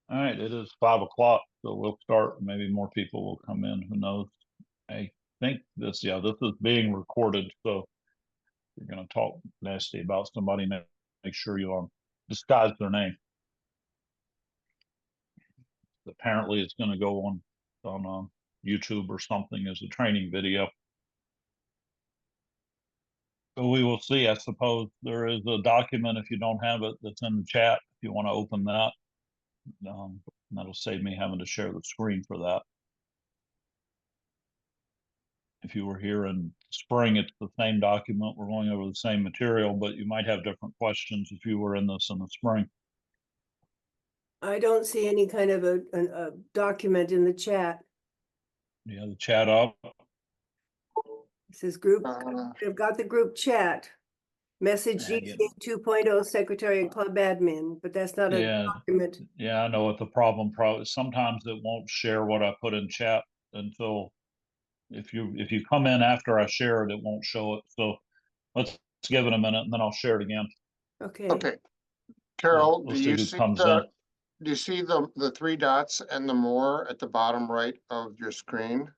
All right, it is 5 o'clock, so we'll start. Maybe more people will come in. Who knows? I think this is being recorded, so if you're going to talk nasty about somebody, make sure you disguise their name. Apparently, it's going to go on YouTube or something as a training video. So we will see. I suppose there is a document if you don't have it that's in the chat. If you want to open that, um, that'll save me having to share the screen for that. If you were here in spring, it's the same document. We're going over the same material, but you might have different questions if you were in this in the spring. I don't see any kind of a document in the chat. Yeah, the chat up. It says group. I've got the group chat. Message DTS 2.0 secretary and club admin, but that's not a document. Yeah, I know what the problem probably sometimes it won't share what I put in chat until if you come in after I share it, it won't show it. So let's give it a minute and then I'll share it again. Okay. Okay. Carol, We'll do you see the three dots and the more at the bottom right of your screen?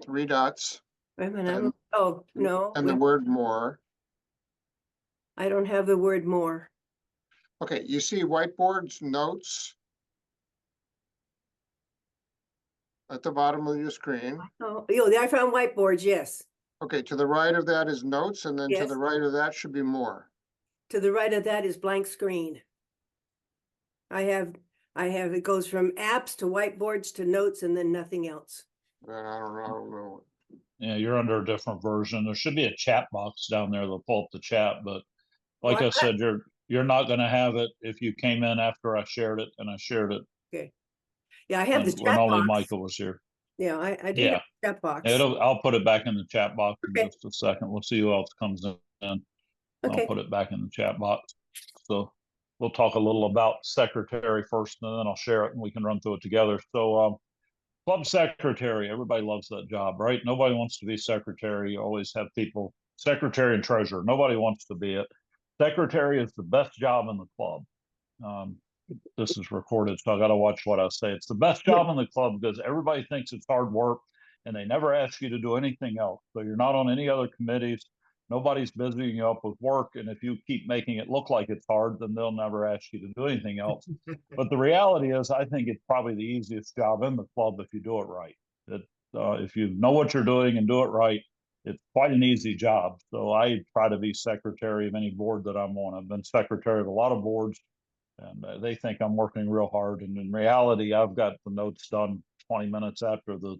Three dots. Wait a minute. Oh, no. And the word more. I don't have the word more. Okay, you see whiteboards, notes at the bottom of your screen. Oh, I found whiteboards, yes. Okay, to the right of that is notes, and then Yes. to the right of that should be more. To the right of that is blank screen. I have it goes from apps to whiteboards to notes and then nothing else. I don't know. Yeah, you're under a different version. There should be a chat box down there that'll pull up the chat, but like I said, you're not going to have it if you came in after I shared it, and I shared it. Okay. Yeah, I have the when chat only box. Michael was here. Yeah, I do have the chat box. I'll put it back in the chat box in just a second. We'll see who else comes in. Okay. I'll put it back in the chat box. So we'll talk a little about secretary first, and then I'll share it and we can run through it together. So club secretary, everybody loves that job, right? Nobody wants to be secretary. You always have people, secretary and treasurer. Nobody wants to be it. Secretary is the best job in the club. This is recorded, so I got to watch what I say. It's the best job in the club because everybody thinks it's hard work and they never ask you to do anything else. So you're not on any other committees. Nobody's busying you up with work. And if you keep making it look like it's hard, then they'll never ask you to do anything else. But the reality is, I think it's probably the easiest job in the club if you do it right. If you know what you're doing and do it right, it's quite an easy job. So I try to be secretary of any board that I'm on. I've been secretary of a lot of boards. And they think I'm working real hard. And in reality, I've got the notes done 20 minutes after the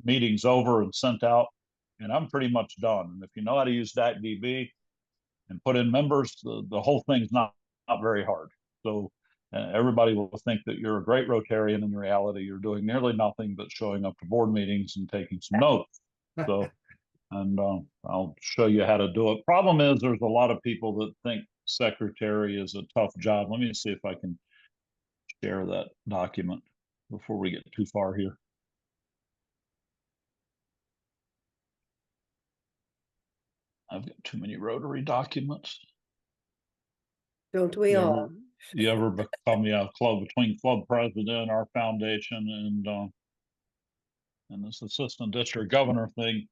meeting's over and sent out, and I'm pretty much done. And if you know how to use DACDB and put in members, the whole thing's not very hard. So everybody will think that you're a great Rotarian. In reality, you're doing nearly nothing but showing up to board meetings and taking some notes. So, and I'll show you how to do it. Problem is, there's a lot of people that think secretary is a tough job. Let me see if I can share that document before we get too far here. I've got too many Rotary documents. Don't we all? You ever become club between club president, our foundation, and this assistant district governor thing?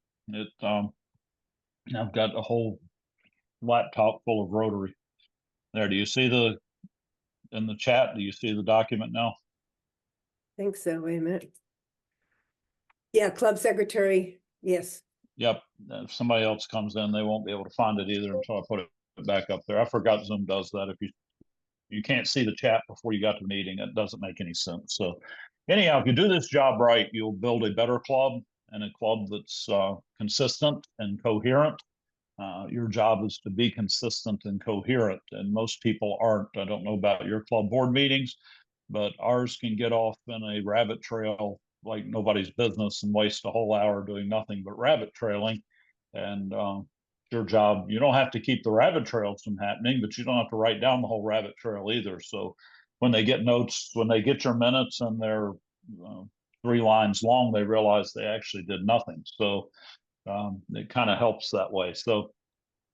I've got a whole laptop full of Rotary. There, do you see in the chat? Do you see the document now? I think so. Wait a minute. Yeah, club secretary. Yes. Yep. If somebody else comes in, they won't be able to find it either until I put it back up there. I forgot Zoom does that. If you can't see the chat before you got to the meeting, it doesn't make any sense. So anyhow, if you do this job right, you'll build a better club and a club that's consistent and coherent. Your job is to be consistent and coherent, and most people aren't. I don't know about your club board meetings, but ours can get off in a rabbit trail like nobody's business and waste a whole hour doing nothing but rabbit trailing. And your job, you don't have to keep the rabbit trails from happening, but you don't have to write down the whole rabbit trail either. So when they get notes, when they get your minutes and they're 3 lines long, they realize they actually did nothing. So it kind of helps that way. So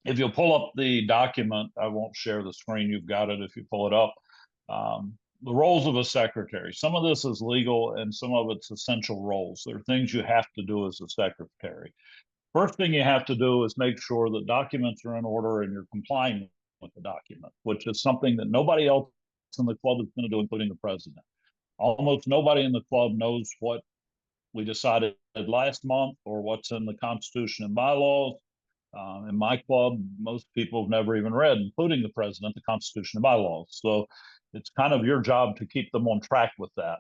if you'll pull up the document, I won't share the screen. You've got it if you pull it up. the roles of a secretary. Some of this is legal and some of it's essential roles. There are things you have to do as a secretary. First thing you have to do is make sure that documents are in order and you're complying with the document, which is something that nobody else in the club is going to do, including the president. Almost nobody in the club knows what we decided last month or what's in the Constitution and bylaws. In my club, most people have never even read, including the president, the Constitution and bylaws. So it's kind of your job to keep them on track with that.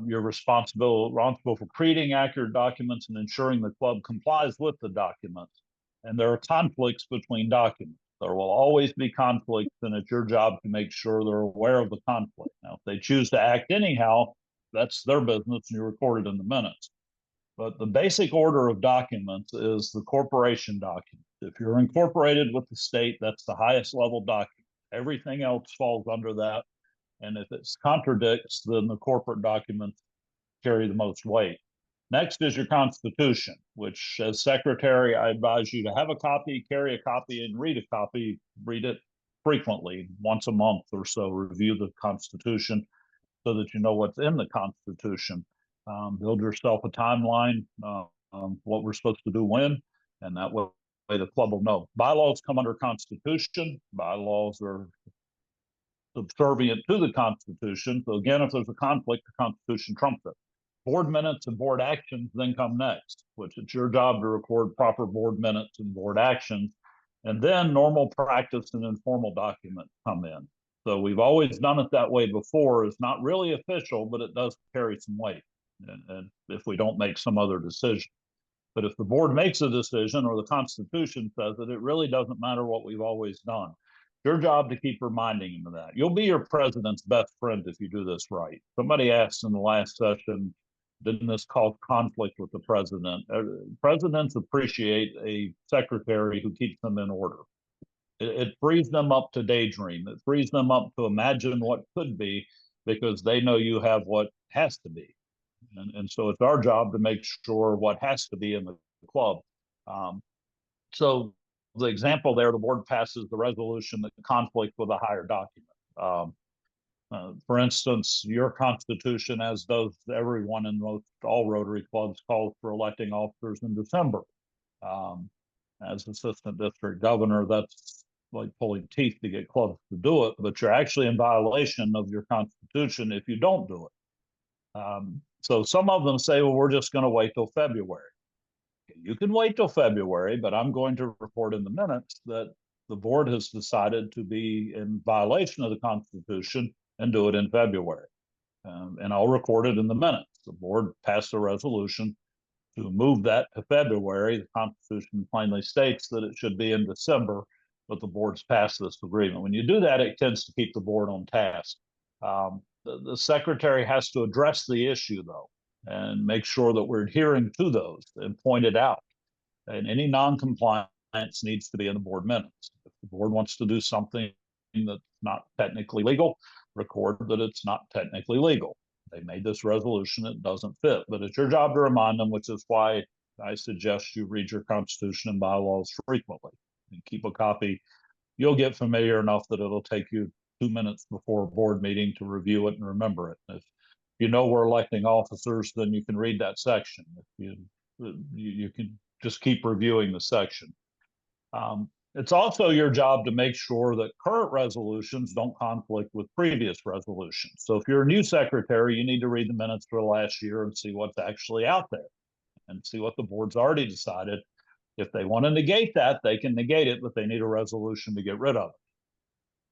You're responsible for creating accurate documents and ensuring the club complies with the documents. And there are conflicts between documents. There will always be conflicts, and it's your job to make sure they're aware of the conflict. Now, if they choose to act anyhow, that's their business, and you record it in the minutes. But the basic order of documents is the corporation document. If you're incorporated with the state, that's the highest level document. Everything else falls under that. And if it contradicts, then the corporate documents carry the most weight. Next is your Constitution, which as secretary, I advise you to have a copy, carry a copy, and read a copy. Read it frequently, once a month or so. Review the Constitution so that you know what's in the Constitution. Build yourself a timeline, what we're supposed to do when, and that way the club will know. Bylaws come under Constitution. Bylaws are subservient to the Constitution. So again, if there's a conflict, the Constitution trumps it. Board minutes and board actions then come next, which it's your job to record proper board minutes and board actions. And then normal practice and informal documents come in. So we've always done it that way before. It's not really official, but it does carry some weight. And if we don't make some other decision. But if the board makes a decision or the Constitution says it, it really doesn't matter what we've always done. Your job to keep reminding him of that. You'll be your president's best friend if you do this right. Somebody asked in the last session, didn't this cause conflict with the president? Presidents appreciate a secretary who keeps them in order. It frees them up to daydream. It frees them up to imagine what could be because they know you have what has to be. And so it's our job to make sure what has to be in the club. So the example there, the board passes the resolution that conflicts with a higher document. For instance, your Constitution, as does everyone in most all Rotary clubs, calls for electing officers in December. As assistant district governor, that's like pulling teeth to get clubs to do it, but you're actually in violation of your Constitution if you don't do it. So some of them say, well, we're just going to wait till February. You can wait till February, but I'm going to report in the minutes that the board has decided to be in violation of the Constitution and do it in February. And I'll record it in the minutes. The board passed a resolution to move that to February. The Constitution plainly states that it should be in December, but the board's passed this agreement. When you do that, it tends to keep the board on task. The secretary has to address the issue, though, and make sure that we're adhering to those and point it out. And any non-compliance needs to be in the board minutes. If the board wants to do something that's not technically legal, record that it's not technically legal. They made this resolution, it doesn't fit, but it's your job to remind them, which is why I suggest you read your Constitution and bylaws frequently and keep a copy. You'll get familiar enough that it'll take you 2 minutes before a board meeting to review it and remember it. If you know we're electing officers, then you can read that section. If you can just keep reviewing the section. It's also your job to make sure that current resolutions don't conflict with previous resolutions. So if you're a new secretary, you need to read the minutes for the last year and see what's actually out there and see what the board's already decided. If they want to negate that, they can negate it, but they need a resolution to get rid of it.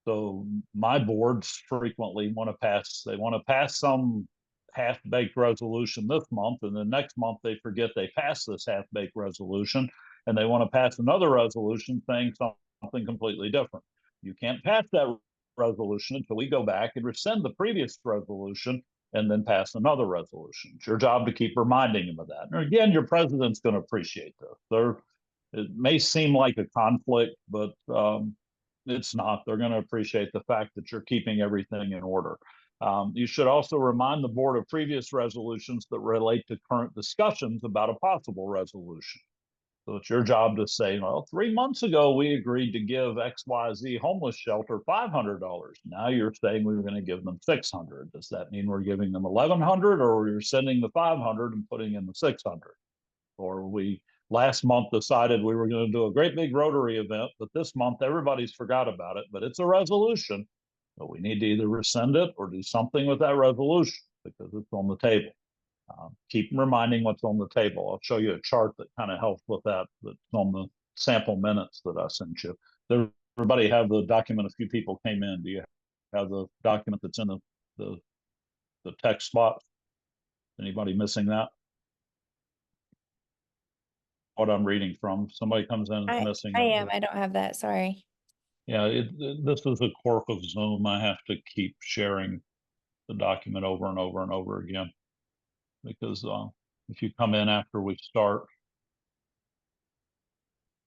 So my boards frequently want to pass some half-baked resolution this month, and then next month they forget they passed this half-baked resolution, and they want to pass another resolution saying something completely different. You can't pass that resolution until we go back and rescind the previous resolution and then pass another resolution. It's your job to keep reminding them of that. And again, your president's going to appreciate this. It may seem like a conflict, but it's not. They're going to appreciate the fact that you're keeping everything in order. You should also remind the board of previous resolutions that relate to current discussions about a possible resolution. So it's your job to say, well, 3 months ago, we agreed to give XYZ homeless shelter $500. Now you're saying we were going to give them 600. Does that mean we're giving them 1,100, or you're sending the 500 and putting in the 600? Or we last month decided we were going to do a great big Rotary event, but this month everybody's forgot about it, but it's a resolution. But we need to either rescind it or do something with that resolution because it's on the table. Keep reminding what's on the table. I'll show you a chart that kind of helps with that. That's on the sample minutes that I sent you. Everybody have the document? A few people came in. Do you have the document that's in the text box? Anybody missing that? What I'm reading from. Somebody comes in and missing I it. am. I don't have that. Sorry. Yeah, this is a quirk of Zoom. I have to keep sharing the document over and over and over again because if you come in after we start,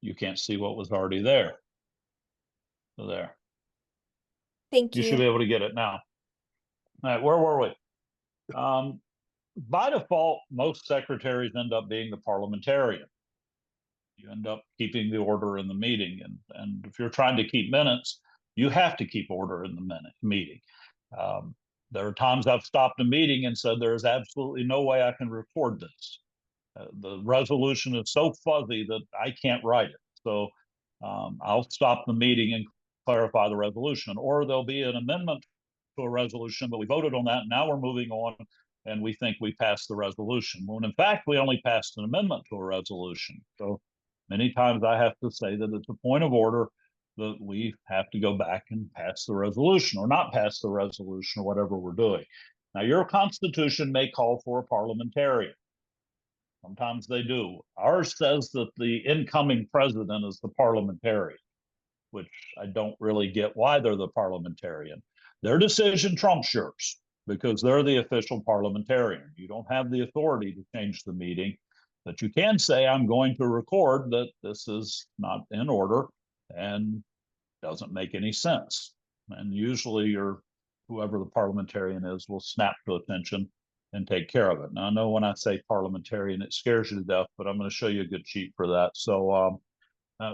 you can't see what was already there. So there. Thank You you. should be able to get it now. All right, where were we? By default, most secretaries end up being the parliamentarian. You end up keeping the order in the meeting. And if you're trying to keep minutes, you have to keep order in the meeting. There are times I've stopped a meeting and said, there's absolutely no way I can record this. The resolution is so fuzzy that I can't write it. So I'll stop the meeting and clarify the resolution, or there'll be an amendment to a resolution, but we voted on that. And now we're moving on and we think we passed the resolution. When in fact, we only passed an amendment to a resolution. So many times I have to say that it's a point of order that we have to go back and pass the resolution or not pass the resolution or whatever we're doing. Now, your Constitution may call for a parliamentarian. Sometimes they do. Ours says that the incoming president is the parliamentarian, which I don't really get why they're the parliamentarian. Their decision trumps yours because they're the official parliamentarian. You don't have the authority to change the meeting, but you can say, I'm going to record that this is not in order and doesn't make any sense. And usually whoever the parliamentarian is will snap to attention and take care of it. Now, I know when I say parliamentarian, it scares you to death, but I'm going to show you a good sheet for that. So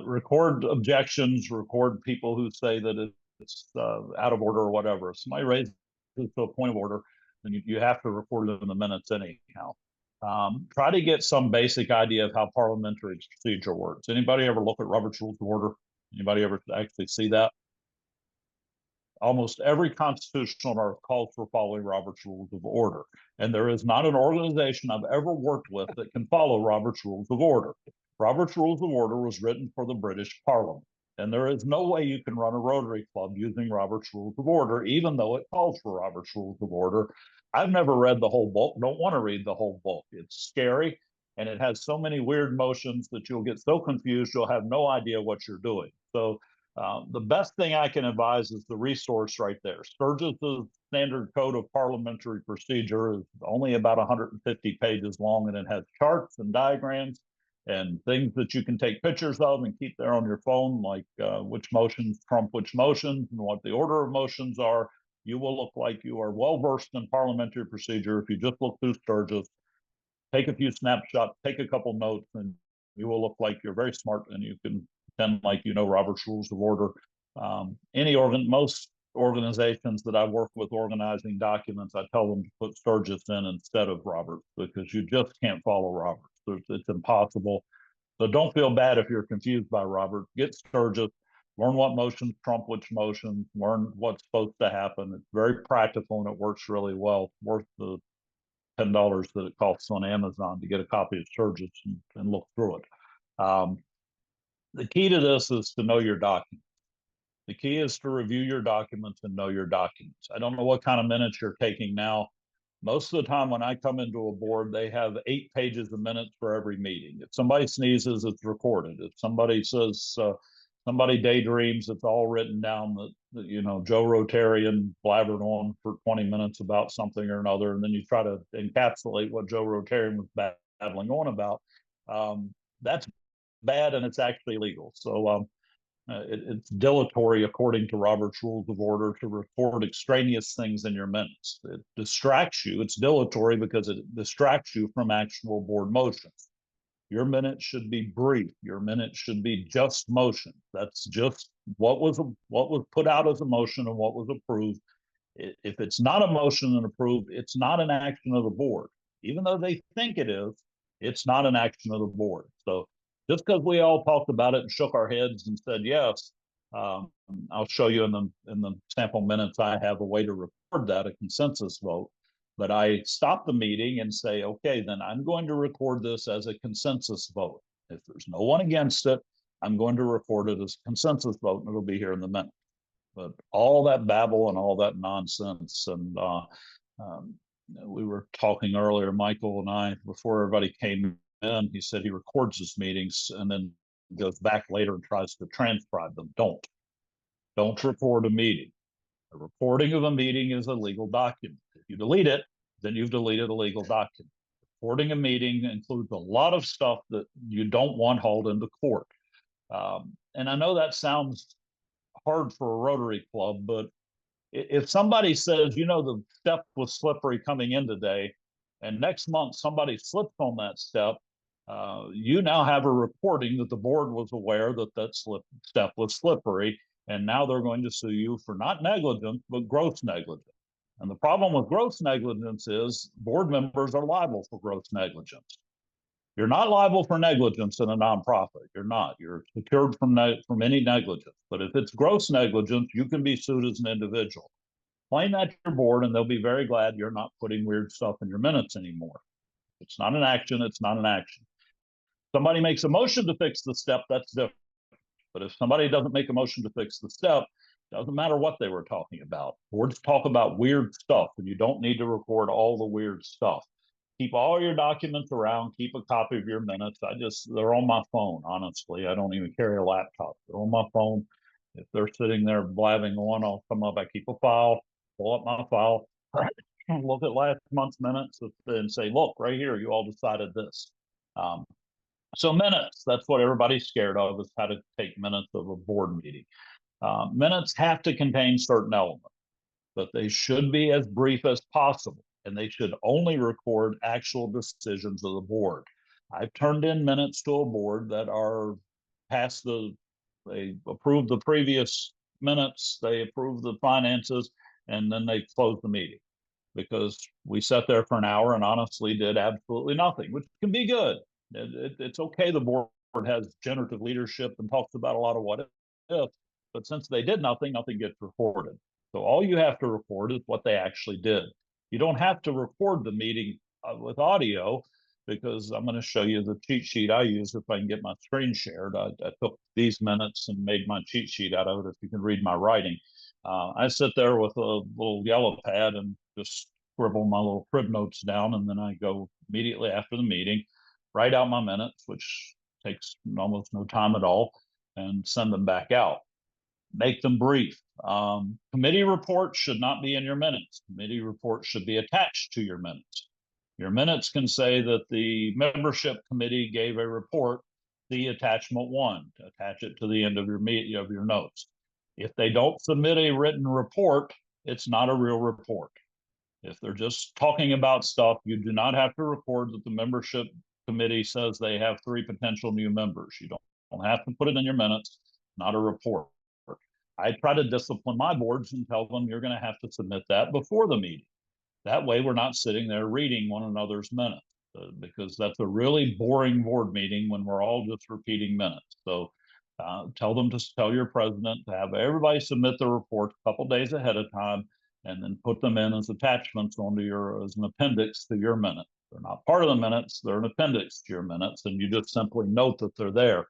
record objections, record people who say that it's out of order or whatever. If somebody raises to a point of order, then you have to record it in the minutes anyhow. Try to get some basic idea of how parliamentary procedure works. Anybody ever look at Robert's Rules of Order? Anybody ever actually see that? Almost every constitutional norm calls for following Robert's Rules of Order. And there is not an organization I've ever worked with that can follow Robert's Rules of Order. Robert's Rules of Order was written for the British Parliament. And there is no way you can run a Rotary Club using Robert's Rules of Order, even though it calls for Robert's Rules of Order. I've never read the whole book, don't want to read the whole book. It's scary, and it has so many weird motions that you'll get so confused, you'll have no idea what you're doing. So the best thing I can advise is the resource right there. Sturgis's Standard Code of Parliamentary Procedure is only about 150 pages long, and it has charts and diagrams and things that you can take pictures of and keep there on your phone, like which motions trump which motions and what the order of motions are. You will look like you are well-versed in parliamentary procedure if you just look through Sturgis, take a few snapshots, take a couple notes, and you will look like you're very smart and you can pretend like you know Robert's Rules of Order. Most organizations that I work with organizing documents, I tell them to put Sturgis in instead of Roberts because you just can't follow Roberts. It's impossible. So don't feel bad if you're confused by Roberts. Get Sturgis, learn what motions trump which motions, learn what's supposed to happen. It's very practical and it works really well. Worth the $10 that it costs on Amazon to get a copy of Sturgis and look through it. The key to this is to know your documents. The key is to review your documents and know your documents. I don't know what kind of minutes you're taking now. Most of the time when I come into a board, they have 8 pages of minutes for every meeting. If somebody sneezes, it's recorded. If somebody says, somebody daydreams, it's all written down that Joe Rotarian blabbered on for 20 minutes about something or another, and then you try to encapsulate what Joe Rotarian was babbling on about. That's bad and it's actually illegal. So it's dilatory, according to Robert's Rules of Order, to record extraneous things in your minutes. It distracts you. It's dilatory because it distracts you from actual board motions. Your minutes should be brief. Your minutes should be just motion. That's just what was put out as a motion and what was approved. If it's not a motion and approved, it's not an action of the board. Even though they think it is, it's not an action of the board. So just because we all talked about it and shook our heads and said yes, I'll show you in the sample minutes I have a way to record that, a consensus vote. But I stop the meeting and say, okay, then I'm going to record this as a consensus vote. If there's no one against it, I'm going to record it as a consensus vote, and it'll be here in the minute. But all that babble and all that nonsense, and we were talking earlier, Michael and I, before everybody came in, he said he records his meetings and then goes back later and tries to transcribe them. Don't record a meeting. A recording of a meeting is a legal document. If you delete it, then you've deleted a legal document. Recording a meeting includes a lot of stuff that you don't want hauled into court. And I know that sounds hard for a Rotary Club, but if somebody says, you know, the step was slippery coming in today, and next month somebody slips on that step, you now have a recording that the board was aware that step was slippery, and now they're going to sue you for not negligence, but gross negligence. And the problem with gross negligence is board members are liable for gross negligence. You're not liable for negligence in a nonprofit. You're not. You're secured from any negligence. But if it's gross negligence, you can be sued as an individual. Explain that to your board, and they'll be very glad you're not putting weird stuff in your minutes anymore. It's not an action. It's not an action. Somebody makes a motion to fix the step, that's different. But if somebody doesn't make a motion to fix the step, it doesn't matter what they were talking about. Boards talk about weird stuff, and you don't need to record all the weird stuff. Keep all your documents around, keep a copy of your minutes. They're on my phone, honestly. I don't even carry a laptop. They're on my phone. If they're sitting there blabbing on, I'll come up, I keep a file, pull up my file, look at last month's minutes and say, look, right here, you all decided this. So minutes, that's what everybody's scared of, is how to take minutes of a board meeting. Minutes have to contain certain elements, but they should be as brief as possible, and they should only record actual decisions of the board. I've turned in minutes to a board that are past they approved the previous minutes, they approved the finances, and then they closed the meeting because we sat there for an hour and honestly did absolutely nothing, which can be good. It's okay. The board has generative leadership and talks about a lot of what if, but since they did nothing, nothing gets recorded. So all you have to record is what they actually did. You don't have to record the meeting with audio, because I'm going to show you the cheat sheet I use if I can get my screen shared. I took these minutes and made my cheat sheet out of it, if you can read my writing. I sit there with a little yellow pad and just scribble my little crib notes down, and then I go immediately after the meeting, write out my minutes, which takes almost no time at all, and send them back out. Make them brief. Committee reports should not be in your minutes. Committee reports should be attached to your minutes. Your minutes can say that the membership committee gave a report, the attachment 1, attach it to the end of your notes. If they don't submit a written report, it's not a real report. If they're just talking about stuff, you do not have to record that the membership committee says they have 3 potential new members. You don't have to put it in your minutes, not a report. I try to discipline my boards and tell them you're going to have to submit that before the meeting. That way we're not sitting there reading one another's minutes, because that's a really boring board meeting when we're all just repeating minutes. So tell your president to have everybody submit the reports a couple days ahead of time, and then put them in as attachments as an appendix to your minutes. They're not part of the minutes, they're an appendix to your minutes, and you just simply note that they're there.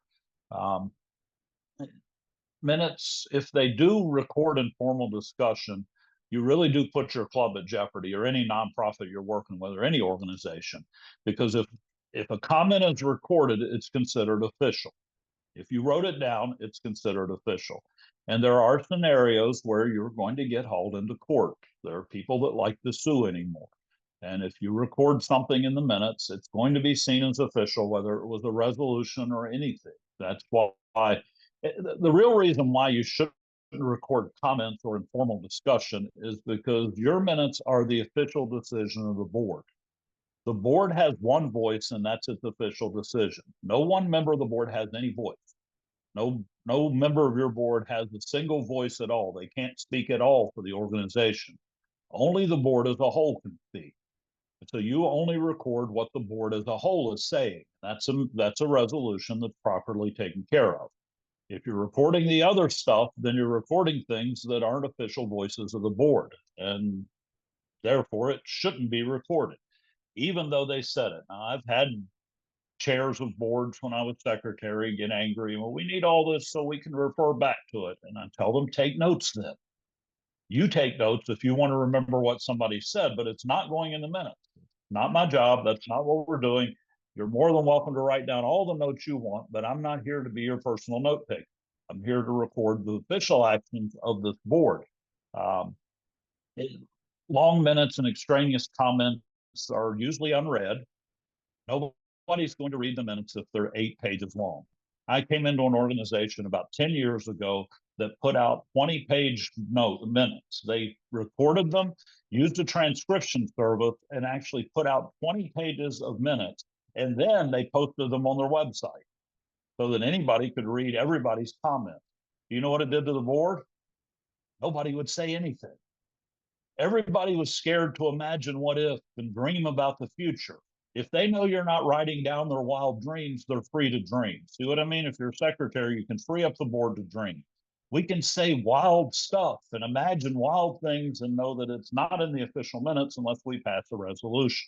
Minutes, if they do record informal discussion, you really do put your club at jeopardy, or any nonprofit you're working with, or any organization, because if a comment is recorded, it's considered official. If you wrote it down, it's considered official. And there are scenarios where you're going to get hauled into court. There are people that like to sue anymore. And if you record something in the minutes, it's going to be seen as official, whether it was a resolution or anything. That's why the real reason why you shouldn't record comments or informal discussion is because your minutes are the official decision of the board. The board has one voice, and that's its official decision. No one member of the board has any voice. No member of your board has a single voice at all. They can't speak at all for the organization. Only the board as a whole can speak. So you only record what the board as a whole is saying. That's a resolution that's properly taken care of. If you're recording the other stuff, then you're recording things that aren't official voices of the board, and therefore it shouldn't be recorded, even though they said it. Now, I've had chairs of boards when I was secretary get angry. Well, we need all this so we can refer back to it. And I tell them, take notes then. You take notes if you want to remember what somebody said, but it's not going in the minutes. Not my job. That's not what we're doing. You're more than welcome to write down all the notes you want, but I'm not here to be your personal note taker. I'm here to record the official actions of this board. Long minutes and extraneous comments are usually unread. Nobody's going to read the minutes if they're 8 pages long. I came into an organization about 10 years ago that put out 20-page minutes. They recorded them, used a transcription service, and actually put out 20 pages of minutes. And then they posted them on their website so that anybody could read everybody's comments. Do you know what it did to the board? Nobody would say anything. Everybody was scared to imagine what if and dream about the future. If they know you're not writing down their wild dreams, they're free to dream. See what I mean? If you're a secretary, you can free up the board to dream. We can say wild stuff and imagine wild things and know that it's not in the official minutes unless we pass a resolution.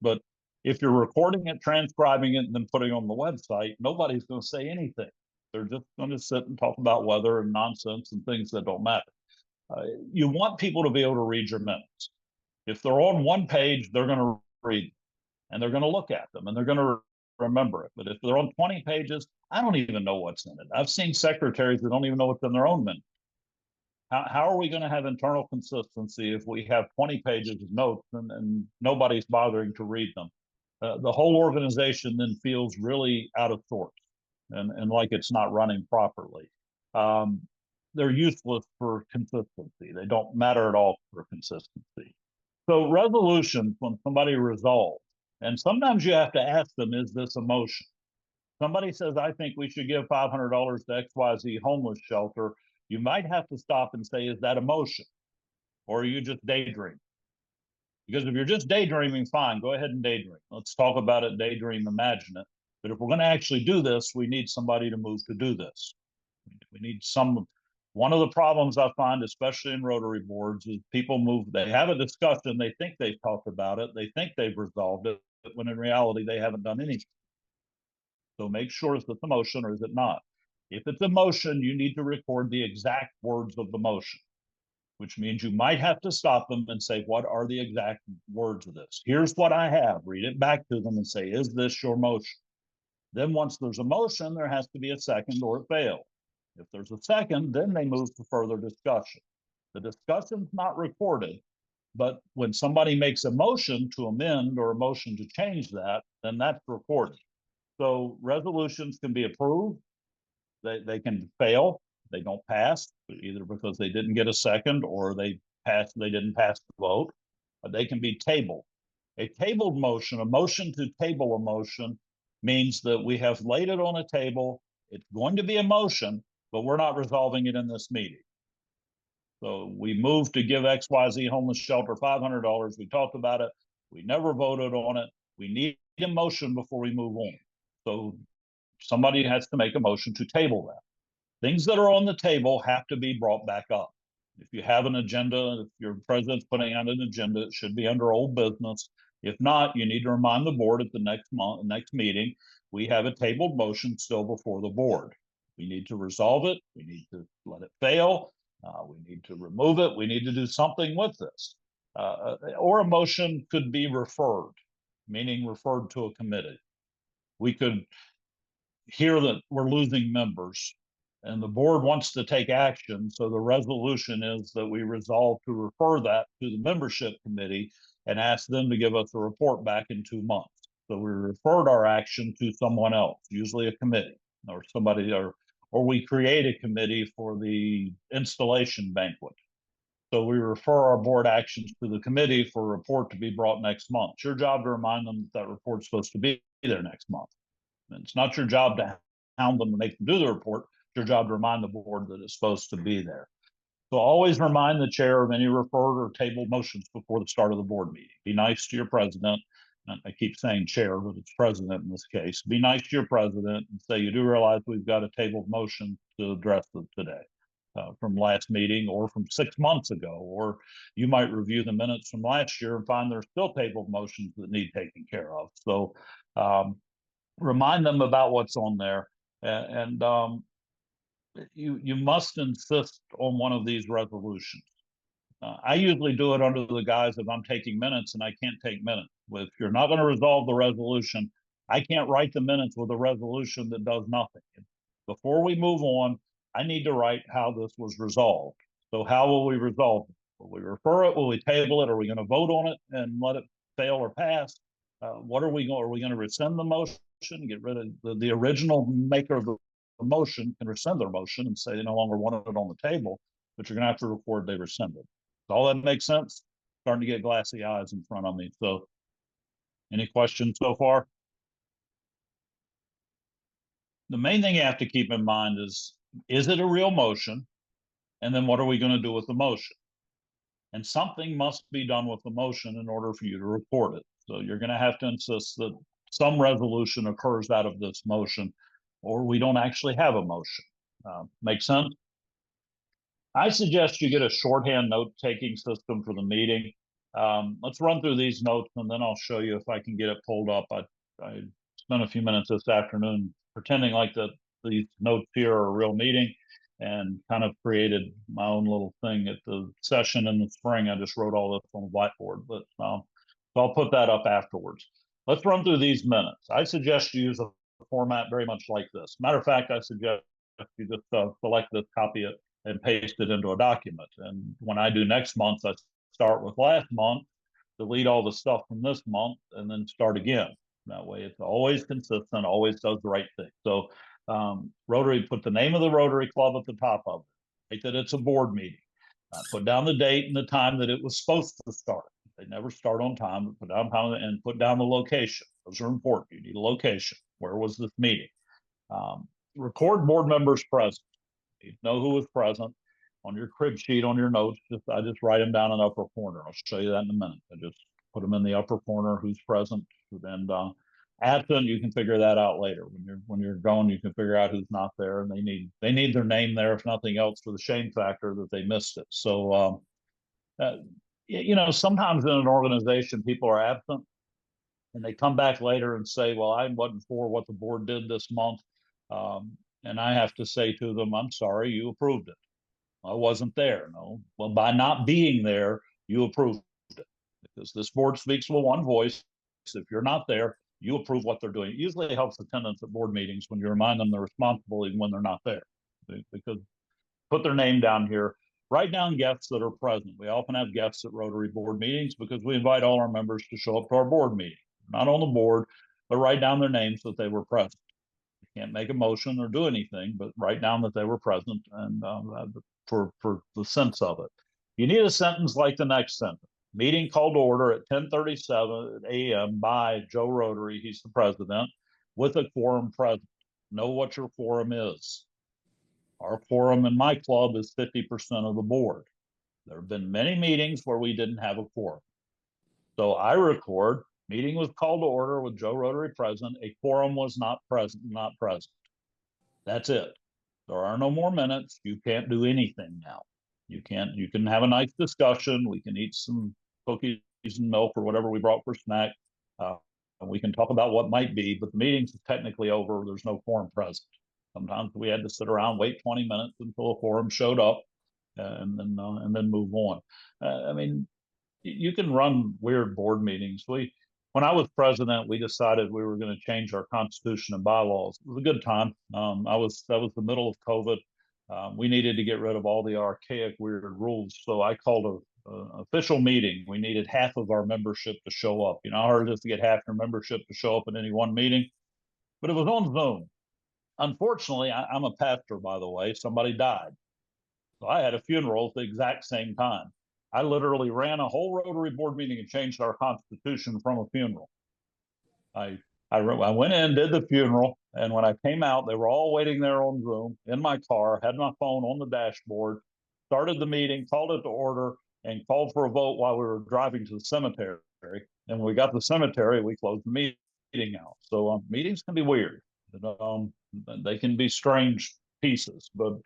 But if you're recording it, transcribing it, and then putting it on the website, nobody's going to say anything. They're just going to sit and talk about weather and nonsense and things that don't matter. You want people to be able to read your minutes. If they're on one page, they're going to read and they're going to look at them and they're going to remember it. But if they're on 20 pages, I don't even know what's in it. I've seen secretaries that don't even know what's in their own minutes. How are we going to have internal consistency if we have 20 pages of notes and nobody's bothering to read them? The whole organization then feels really out of sorts and like it's not running properly. They're useless for consistency. They don't matter at all for consistency. So resolutions, when somebody resolves, and sometimes you have to ask them, is this a motion? Somebody says, I think we should give $500 to XYZ homeless shelter. You might have to stop and say, is that a motion? Or are you just daydreaming? Because if you're just daydreaming, fine, go ahead and daydream. Let's talk about it, daydream, imagine it. But if we're going to actually do this, we need somebody to move to do this. We need one of the problems I find, especially in Rotary boards, is people move, they have a discussion, they think they've talked about it, they think they've resolved it, when in reality, they haven't done anything. So make sure, is it a motion or is it not? If it's a motion, you need to record the exact words of the motion, which means you might have to stop them and say, what are the exact words of this? Here's what I have. Read it back to them and say, is this your motion? Then once there's a motion, there has to be a second or it fails. If there's a second, then they move to further discussion. The discussion's not recorded, but when somebody makes a motion to amend or a motion to change that, then that's recorded. So resolutions can be approved. They can fail. They don't pass, either because they didn't get a second or they didn't pass the vote. They can be tabled. A tabled motion, a motion to table a motion, means that we have laid it on a table. It's going to be a motion, but we're not resolving it in this meeting. So we moved to give XYZ homeless shelter $500. We talked about it. We never voted on it. We need a motion before we move on. So somebody has to make a motion to table that. Things that are on the table have to be brought back up. If you have an agenda, if your president's putting out an agenda, it should be under old business. If not, you need to remind the board at the next meeting, we have a tabled motion still before the board. We need to resolve it. We need to let it fail. We need to remove it. We need to do something with this. Or a motion could be referred, meaning referred to a committee. We could hear that we're losing members and the board wants to take action. So the resolution is that we resolve to refer that to the membership committee and ask them to give us a report back in 2 months. So we referred our action to someone else, usually a committee or somebody, or we create a committee for the installation banquet. So we refer our board actions to the committee for a report to be brought next month. It's your job to remind them that report's supposed to be there next month. And it's not your job to hound them to make them do the report. It's your job to remind the board that it's supposed to be there. So always remind the chair of any referred or tabled motions before the start of the board meeting. Be nice to your president. I keep saying chair, but it's president in this case. Be nice to your president and say, you do realize we've got a tabled motion to address it today. From last meeting or from 6 months ago, or you might review the minutes from last year and find there's still tabled motions that need taken care of. So remind them about what's on there, and you must insist on one of these resolutions. I usually do it under the guise of I'm taking minutes and I can't take minutes. If you're not going to resolve the resolution, I can't write the minutes with a resolution that does nothing. Before we move on, I need to write how this was resolved. So how will we resolve it? Will we refer it? Will we table it? Are we going to vote on it and let it fail or pass? What are we going? Are we going to rescind the motion, get rid of the original maker of the motion can rescind their motion and say they no longer want it on the table, but you're going to have to record they rescinded. Does all that make sense? Starting to get glassy eyes in front of me. So any questions so far? The main thing you have to keep in mind is it a real motion? And then what are we going to do with the motion? And something must be done with the motion in order for you to report it. So you're going to have to insist that some resolution occurs out of this motion, or we don't actually have a motion. Make sense? I suggest you get a shorthand note-taking system for the meeting. Let's run through these notes, and then I'll show you if I can get it pulled up. I spent a few minutes this afternoon pretending like these notes here are a real meeting, and kind of created my own little thing at the session in the spring. I just wrote all this on the whiteboard, but so I'll put that up afterwards. Let's run through these minutes. I suggest you use a format very much like this. Matter of fact, I suggest you just select this, copy it, and paste it into a document. And when I do next month, I start with last month, delete all the stuff from this month, and then start again. That way it's always consistent, always does the right thing. So Rotary, put the name of the Rotary Club at the top of it. Write that it's a board meeting. Put down the date and the time that it was supposed to start. They never start on time, but put down time and put down the location. Those are important. You need a location. Where was this meeting? Record board members present. You know who was present. On your crib sheet, on your notes, I just write them down in the upper corner. I'll show you that in a minute. I just put them in the upper corner, who's present, and absent, you can figure that out later. When you're going, you can figure out who's not there, and they need their name there, if nothing else, for the shame factor that they missed it. So you know, sometimes in an organization, people are absent and they come back later and say, well, I wasn't for what the board did this month. And I have to say to them, I'm sorry, you approved it. I wasn't there. No. Well, by not being there, you approved it, because this board speaks with one voice. If you're not there, you approve what they're doing. It usually helps attendance at board meetings when you remind them they're responsible even when they're not there. Because put their name down here. Write down guests that are present. We often have guests at Rotary board meetings because we invite all our members to show up to our board meeting. Not on the board, but write down their names so that they were present. You can't make a motion or do anything, but write down that they were present, and for the sense of it. You need a sentence like the next sentence. Meeting called to order at 10:37 a.m. by Joe Rotary, he's the president, with a quorum present. Know what your quorum is. Our quorum in my club is 50% of the board. There have been many meetings where we didn't have a quorum. So I record, meeting was called to order with Joe Rotary present. A quorum was not present. That's it. There are no more minutes. You can't do anything now. You can have a nice discussion. We can eat some cookies and milk or whatever we brought for snack. And we can talk about what might be, but the meeting's technically over. There's no quorum present. Sometimes we had to sit around, wait 20 minutes until a quorum showed up, and then move on. I mean, you can run weird board meetings. When I was president, we decided we were going to change our constitution and bylaws. It was a good time. That was the middle of COVID. We needed to get rid of all the archaic, weird rules. So I called an official meeting. We needed half of our membership to show up. You know how hard it is to get half your membership to show up at any one meeting? But it was on Zoom. Unfortunately, I'm a pastor, by the way. Somebody died. So I had a funeral at the exact same time. I literally ran a whole Rotary board meeting and changed our constitution from a funeral. I went in, did the funeral, and when I came out, they were all waiting there on Zoom in my car, had my phone on the dashboard, started the meeting, called it to order, and called for a vote while we were driving to the cemetery. And when we got to the cemetery, we closed the meeting out. So meetings can be weird. They can be strange pieces, but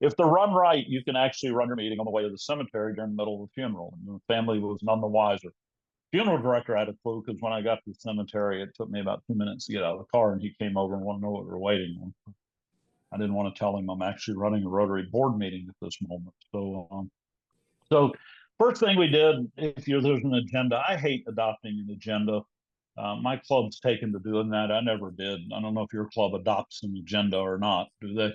if they're run right, you can actually run your meeting on the way to the cemetery during the middle of the funeral, and the family was none the wiser. Funeral director had a clue because when I got to the cemetery, it took me about 2 minutes to get out of the car, and he came over and wanted to know what we were waiting on. I didn't want to tell him I'm actually running a Rotary board meeting at this moment. So first thing we did, if there's an agenda, I hate adopting an agenda. My club's taken to doing that. I never did. I don't know if your club adopts an agenda or not. Do they?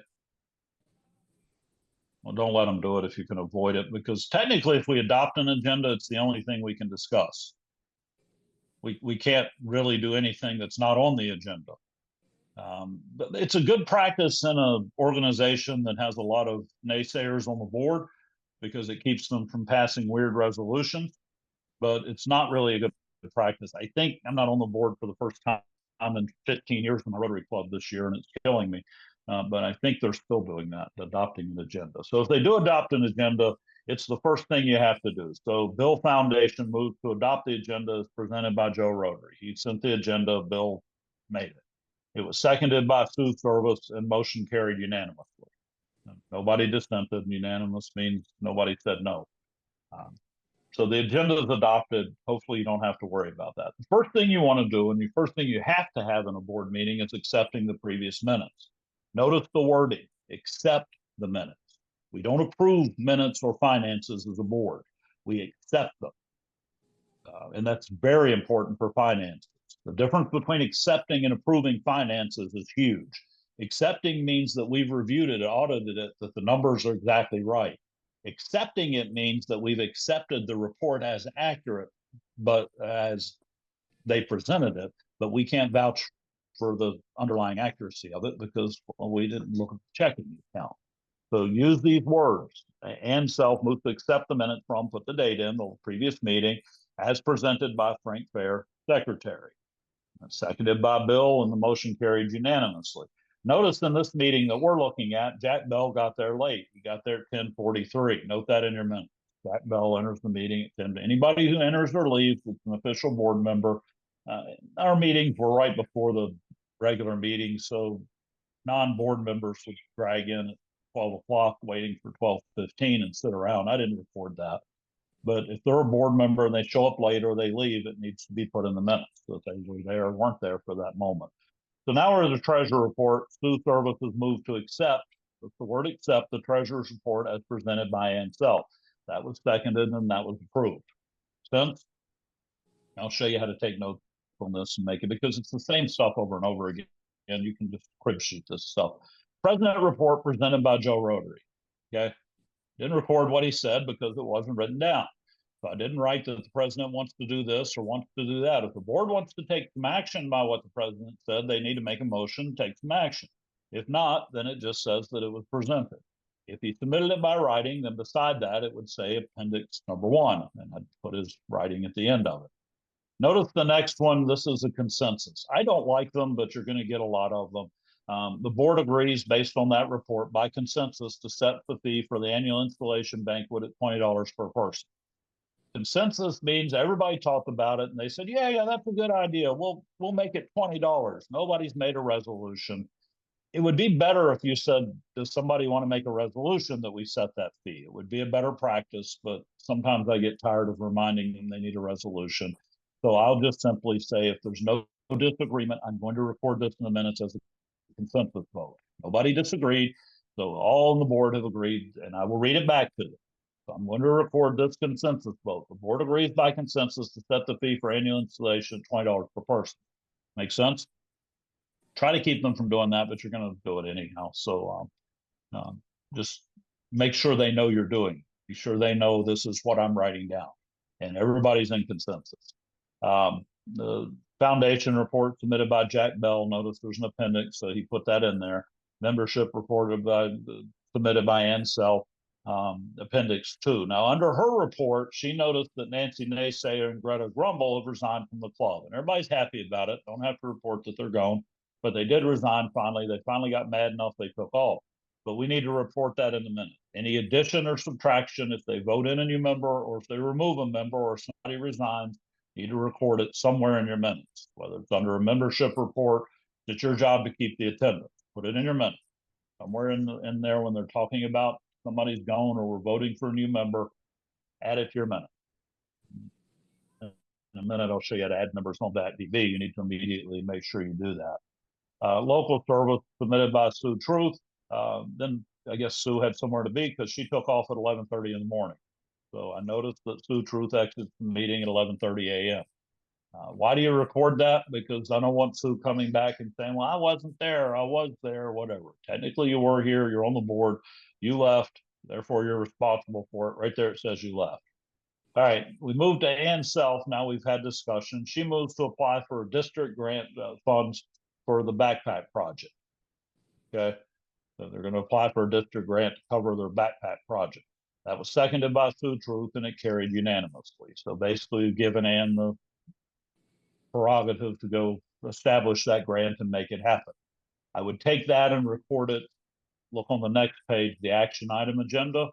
Well, don't let them do it if you can avoid it, because technically if we adopt an agenda, it's the only thing we can discuss. We can't really do anything that's not on the agenda. But it's a good practice in an organization that has a lot of naysayers on the board, because it keeps them from passing weird resolutions, but it's not really a good practice. I think I'm not on the board for the first time in 15 years in the Rotary Club this year, and it's killing me. But I think they're still doing that, adopting an agenda. So if they do adopt an agenda, it's the first thing you have to do. So Bill Foundation moved to adopt the agenda as presented by Joe Rotary. He sent the agenda, Bill made it. It was seconded by Sue Service, and motion carried unanimously. Nobody dissented. Unanimous means nobody said no. So the agenda is adopted. Hopefully you don't have to worry about that. The first thing you want to do, and the first thing you have to have in a board meeting, is accepting the previous minutes. Notice the wording, accept the minutes. We don't approve minutes or finances as a board. We accept them. And that's very important for finances. The difference between accepting and approving finances is huge. Accepting means that we've reviewed it, audited it, that the numbers are exactly right. Accepting it means that we've accepted the report as accurate, but as they presented it, but we can't vouch for the underlying accuracy of it because we didn't look at the checking account. So use these words. And self move to accept the minute from, put the date in, the previous meeting, as presented by Frank Fair, Secretary. Seconded by Bill, and the motion carried unanimously. Notice in this meeting that we're looking at, Jack Bell got there late. He got there at 10:43. Note that in your minutes. Jack Bell enters the meeting at 10. Anybody who enters or leaves is an official board member. Our meetings were right before the regular meeting, so non-board members would drag in at 12 o'clock waiting for 12:15 and sit around. I didn't record that. But if they're a board member and they show up late or they leave, it needs to be put in the minutes that they were there or weren't there for that moment. So now we're at the treasurer report. Sue Services moved to accept, with the word accept, the treasurer's report as presented by Ann Self. That was seconded and that was approved. Sense? I'll show you how to take notes on this and make it, because it's the same stuff over and over again. And you can just crib sheet this stuff. President report presented by Joe Rotary. Okay. Didn't record what he said because it wasn't written down. So I didn't write that the president wants to do this or wants to do that. If the board wants to take some action by what the president said, they need to make a motion, take some action. If not, then it just says that it was presented. If he submitted it by writing, then beside that, it would say appendix number 1, and I'd put his writing at the end of it. Notice the next one. This is a consensus. I don't like them, but you're going to get a lot of them. The board agrees based on that report by consensus to set the fee for the annual installation banquet at $20 per person. Consensus means everybody talked about it and they said, yeah, that's a good idea. We'll make it $20. Nobody's made a resolution. It would be better if you said, does somebody want to make a resolution that we set that fee? It would be a better practice, but sometimes I get tired of reminding them they need a resolution. So I'll just simply say, if there's no disagreement, I'm going to record this in the minutes as a consensus vote. Nobody disagreed, so all on the board have agreed, and I will read it back to them. So I'm going to record this consensus vote. The board agrees by consensus to set the fee for annual installation at $20 per person. Make sense? Try to keep them from doing that, but you're going to do it anyhow. So just make sure they know you're doing it. Be sure they know this is what I'm writing down, and everybody's in consensus. The foundation report submitted by Jack Bell. Notice there's an appendix, so he put that in there. Membership reported by submitted by Ann Self. Appendix 2. Now, under her report, she noticed that Nancy Naysayer and Greta Grumble have resigned from the club, and everybody's happy about it. Don't have to report that they're gone, but they did resign finally. They finally got mad enough they took off. But we need to report that in a minute. Any addition or subtraction, if they vote in a new member or if they remove a member or somebody resigns, you need to record it somewhere in your minutes, whether it's under a membership report. It's your job to keep the attendance. Put it in your minutes. Somewhere in there when they're talking about somebody's gone or we're voting for a new member, add it to your minute. In a minute, I'll show you how to add numbers on that DB. You need to immediately make sure you do that. Local service submitted by Sue Truth. Then I guess Sue had somewhere to be because she took off at 11:30 in the morning. So I noticed that Sue Truth exits the meeting at 11:30 a.m. Why do you record that? Because I don't want Sue coming back and saying, well, I wasn't there, I was there, whatever. Technically, you were here, you're on the board, you left, therefore you're responsible for it. Right there, it says you left. All right, we moved to Ann Self. Now we've had discussion. She moves to apply for district grant funds for the backpack project. Okay, so they're going to apply for a district grant to cover their backpack project. That was seconded by Sue Truth and it carried unanimously. So basically, we've given Ann the prerogative to go establish that grant and make it happen. I would take that and record it. Look on the next page, the action item agenda.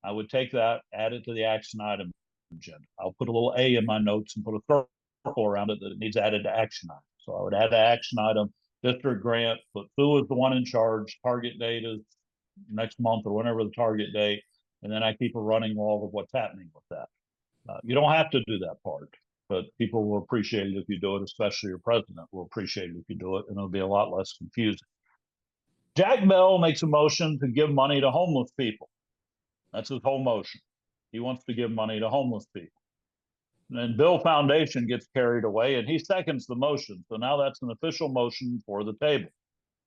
I would take that, add it to the action item agenda. I'll put a little A in my notes and put a circle around it that it needs added to action item. So I would add the action item, district grant, put Sue as the one in charge, target date is next month or whenever the target date, and then I keep a running log of what's happening with that. You don't have to do that part, but people will appreciate it if you do it, especially your president will appreciate it if you do it, and it'll be a lot less confusing. Jack Bell makes a motion to give money to homeless people. That's his whole motion. He wants to give money to homeless people. And then Bill Foundation gets carried away and he seconds the motion. So now that's an official motion for the table.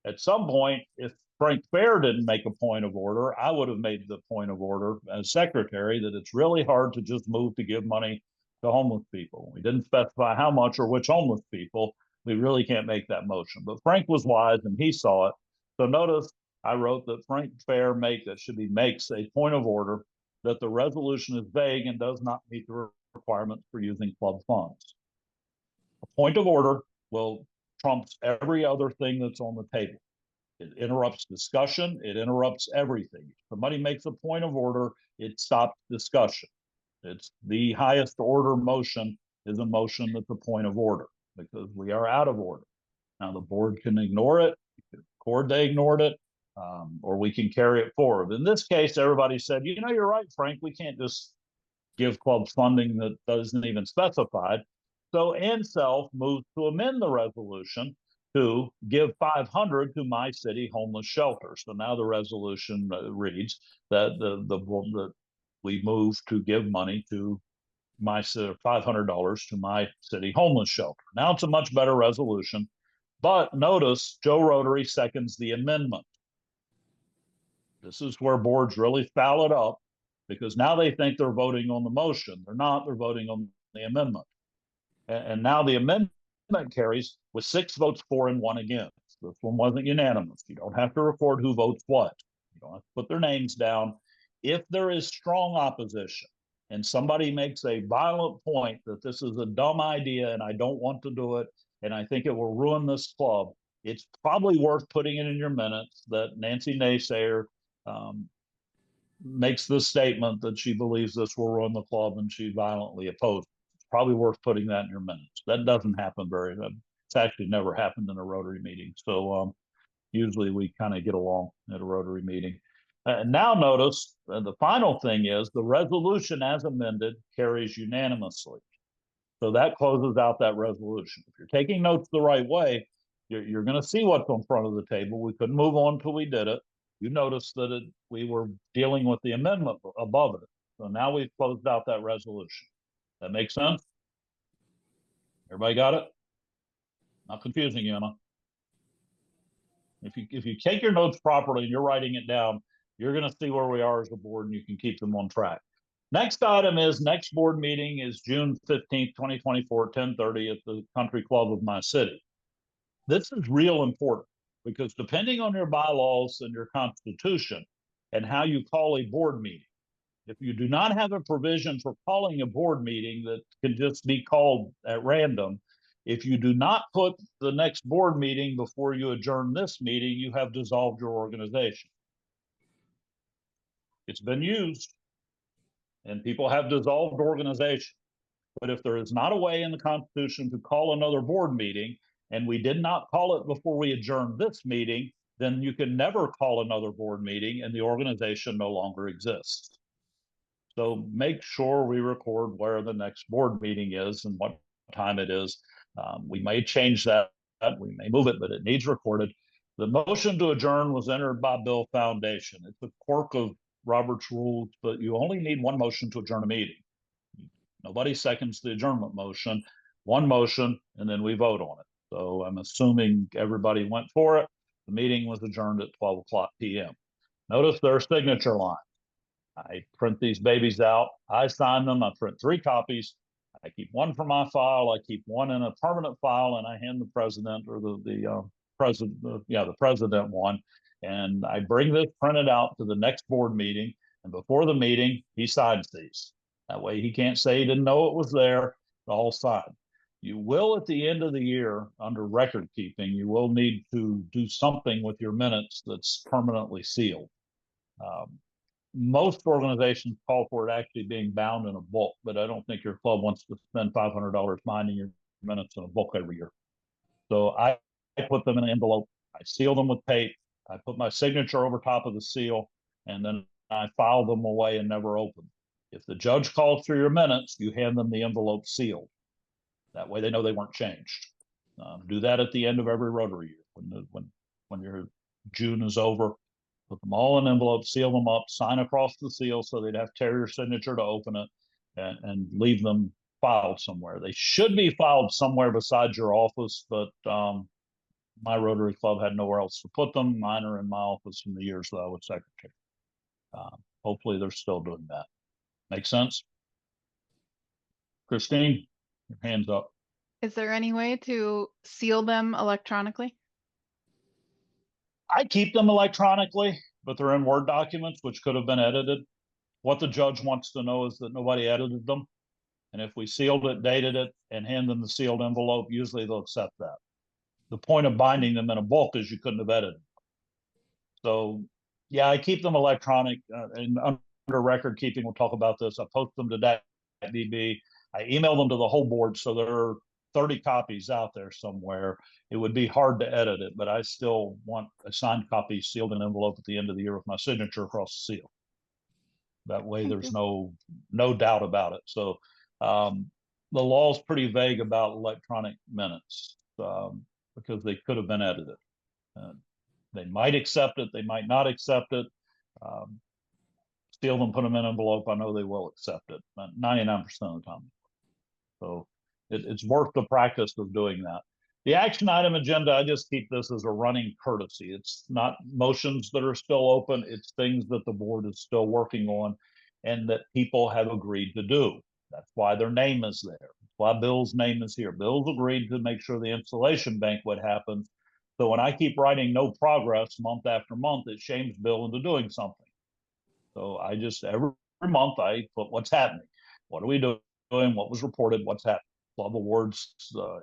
At some point, if Frank Fair didn't make a point of order, I would have made the point of order as secretary that it's really hard to just move to give money to homeless people. We didn't specify how much or which homeless people. We really can't make that motion. But Frank was wise and he saw it. So notice I wrote that Frank Fair makes a point of order that the resolution is vague and does not meet the requirements for using club funds. A point of order will trumps every other thing that's on the table. It interrupts discussion. It interrupts everything. If somebody makes a point of order, it stops discussion. It's the highest order motion is a motion that's a point of order because we are out of order. Now the board can ignore it, record they ignored it, or we can carry it forward. In this case, everybody said, you know, you're right, Frank, we can't just give clubs funding that doesn't even specify. So Ann Self moves to amend the resolution to give $500 to My City Homeless Shelter. So now the resolution reads that we move to give money to $500 to My City Homeless Shelter. Now it's a much better resolution, but notice Joe Rotary seconds the amendment. This is where boards really foul it up because now they think they're voting on the motion. They're not, they're voting on the amendment. And now the amendment carries with 6 votes for and 1 against. This one wasn't unanimous. You don't have to record who votes what. You don't have to put their names down. If there is strong opposition and somebody makes a violent point that this is a dumb idea and I don't want to do it and I think it will ruin this club, it's probably worth putting it in your minutes that Nancy Naysayer makes this statement that she believes this will ruin the club and she violently opposed. It's probably worth putting that in your minutes. That doesn't happen very often. It's actually never happened in a Rotary meeting. So usually we kind of get along at a Rotary meeting. Now notice the final thing is the resolution as amended carries unanimously. So that closes out that resolution. If you're taking notes the right way, you're going to see what's in front of the table. We couldn't move on until we did it. You notice that we were dealing with the amendment above it. So now we've closed out that resolution. That makes sense? Everybody got it? Not confusing you, Emma. If you take your notes properly and you're writing it down, you're going to see where we are as a board and you can keep them on track. Next item is next board meeting is June 15th, 2024, 10:30 at the Country Club of my city. This is real important because depending on your bylaws and your constitution, and how you call a board meeting. If you do not have a provision for calling a board meeting that can just be called at random, if you do not put the next board meeting before you adjourn this meeting, you have dissolved your organization. It's been used, and people have dissolved organizations. But if there is not a way in the Constitution to call another board meeting, and we did not call it before we adjourned this meeting, then you can never call another board meeting and the organization no longer exists. So make sure we record where the next board meeting is and what time it is. We may change that, we may move it, but it needs recorded. The motion to adjourn was entered by Bill Foundation. It's a quirk of Robert's rules, but you only need one motion to adjourn a meeting. Nobody seconds the adjournment motion, one motion, and then we vote on it. So I'm assuming everybody went for it. The meeting was adjourned at 12 p.m. Notice their signature line. I print these babies out. I sign them. I print 3 copies. I keep one for my file. I keep one in a permanent file, and I hand the president or the president one. And I bring this printed out to the next board meeting. And before the meeting, he signs these. That way, he can't say he didn't know it was there. It's all signed. You will, at the end of the year, under record keeping, you will need to do something with your minutes that's permanently sealed. Most organizations call for it actually being bound in a book, but I don't think your club wants to spend $500 binding your minutes in a book every year. So I put them in an envelope. I seal them with tape. I put my signature over top of the seal, and then I file them away and never open. If the judge calls for your minutes, you hand them the envelope sealed. That way they know they weren't changed. Do that at the end of every Rotary year. When your June is over, put them all in envelopes, seal them up, sign across the seal so they'd have to tear your signature to open it, and leave them filed somewhere. They should be filed somewhere besides your office, but my Rotary Club had nowhere else to put them. Mine are in my office from the years that I was secretary. Hopefully they're still doing that. Make sense? Christine, your hand's up. Is there any way to seal them electronically? I keep them electronically, but they're in Word documents, which could have been edited. What the judge wants to know is that nobody edited them. And if we sealed it, dated it, and hand them the sealed envelope, usually they'll accept that. The point of binding them in a book is you couldn't have edited them. So, yeah, I keep them electronic. And under record keeping, we'll talk about this. I post them to DB. I email them to the whole board, so there are 30 copies out there somewhere. It would be hard to edit it, but I still want a signed copy sealed in envelope at the end of the year with my signature across the seal. That way there's no doubt about it. So the law is pretty vague about electronic minutes because they could have been edited. They might accept it. They might not accept it. Steal them, put them in an envelope. I know they will accept it 99% of the time. So it's worth the practice of doing that. The action item agenda, I just keep this as a running courtesy. It's not motions that are still open. It's things that the board is still working on and that people have agreed to do. That's why their name is there. That's why Bill's name is here. Bill's agreed to make sure the installation banquet happens. So when I keep writing no progress month after month, it shames Bill into doing something. So I just, every month I put what's happening. What are we doing? What was reported? What's happening? Club awards,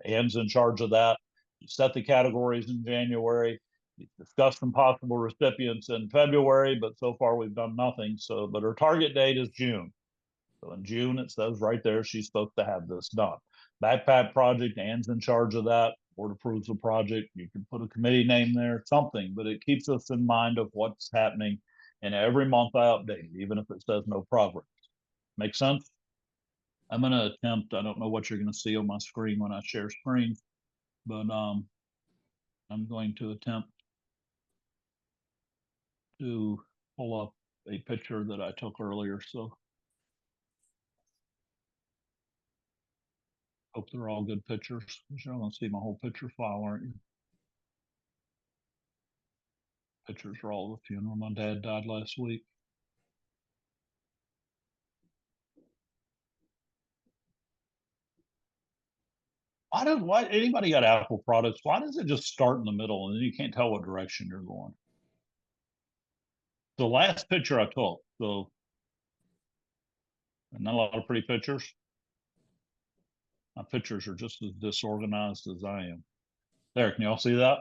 Ann's in charge of that. You set the categories in January. You discuss some possible recipients in February, but so far we've done nothing. So, but her target date is June. So in June, it says right there, she's supposed to have this done. Backpack project, Ann's in charge of that. Board approves the project. You can put a committee name there, something, but it keeps us in mind of what's happening. And every month I update, even if it says no progress. Make sense? I'm going to attempt, I don't know what you're going to see on my screen when I share screen, but I'm going to attempt to pull up a picture that I took earlier. So hope they're all good pictures. You're going to see my whole picture file, aren't you? Pictures are all the funeral. My dad died last week. Why anybody got Apple products? Why does it just start in the middle and then you can't tell what direction you're going? The last picture I took, so, and not a lot of pretty pictures. My pictures are just as disorganized as I am. There, can y'all see that?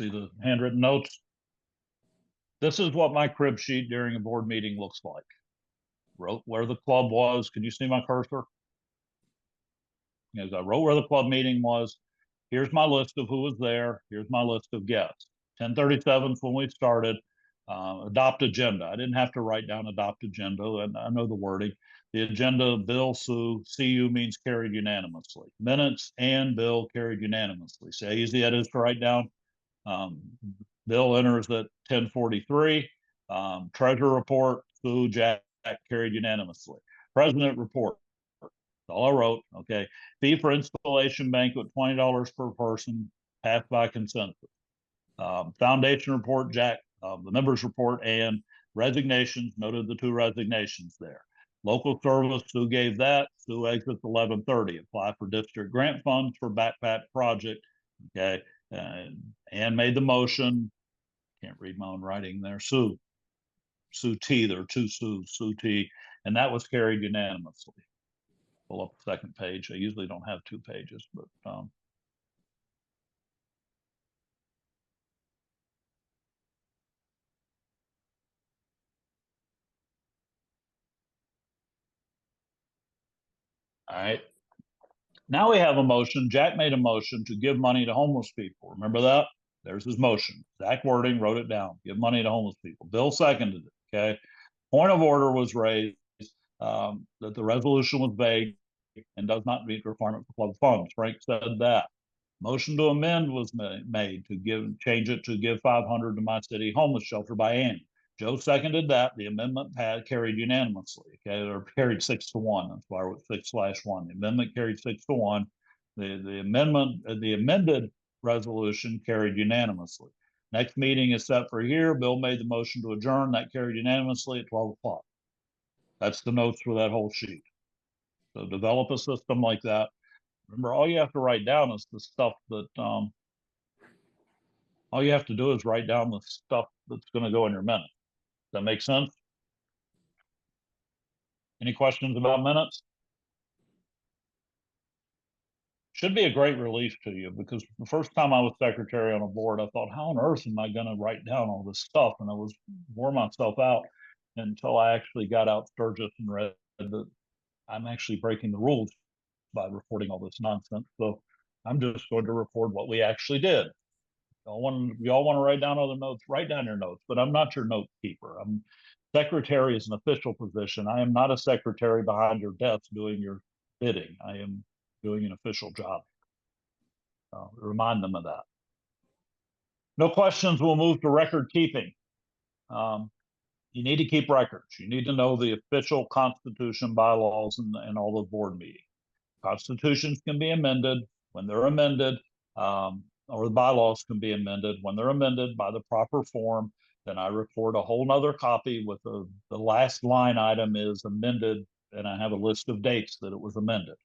See the handwritten notes? This is what my crib sheet during a board meeting looks like. Wrote where the club was. Can you see my cursor? As I wrote where the club meeting was. Here's my list of who was there. Here's my list of guests. 10:37 when we started. Adopt agenda. I didn't have to write down adopt agenda, and I know the wording. The agenda, Bill, Sue, CU means carried unanimously. Minutes and Bill carried unanimously. See how easy that is to write down? Bill enters at 10:43. Treasurer report, Sue, Jack carried unanimously. President report. That's all I wrote. Okay. Fee for installation banquet, $20 per person, passed by consensus. Foundation report, Jack, the members report, and resignations, noted the 2 resignations there. Local service, Sue gave that. Sue exits 11:30. Apply for district grant funds for backpack project. Okay. And made the motion. Can't read my own writing there. Sue T. There are 2 Sue T. And that was carried unanimously. Pull up the second page. I usually don't have 2 pages, but all right. Now we have a motion. Jack made a motion to give money to homeless people. Remember that? There's his motion. Zach Wording wrote it down. Give money to homeless people. Bill seconded it. Okay. Point of order was raised that the resolution was vague and does not meet the requirement for club funds. Frank said that. Motion to amend was made to change it to give 500 to my city homeless shelter by Annie. Joe seconded that. The amendment carried unanimously. Okay, or carried 6-1. That's why I wrote 6/1. The amendment carried 6-1. The amended resolution carried unanimously. Next meeting is set for here. Bill made the motion to adjourn. That carried unanimously at 12 o'clock. That's the notes for that whole sheet. So develop a system like that. Remember, all you have to write down is the stuff that, all you have to do is write down the stuff that's going to go in your minutes. Does that make sense? Any questions about minutes? Should be a great relief to you, because the first time I was secretary on a board, I thought, how on earth am I going to write down all this stuff? And I was wore myself out until I actually got out Sturgis and read that I'm actually breaking the rules by reporting all this nonsense. So I'm just going to report what we actually did. Y'all want to write down other notes, write down your notes, but I'm not your note keeper. Secretary is an official position. I am not a secretary behind your desk doing your bidding. I am doing an official job. Remind them of that. No questions. We'll move to record keeping. You need to keep records. You need to know the official constitution, bylaws, and all the board meetings. Constitutions can be amended. When they're amended, or the bylaws can be amended. When they're amended by the proper form, then I report a whole nother copy with the last line item is amended, and I have a list of dates that it was amended.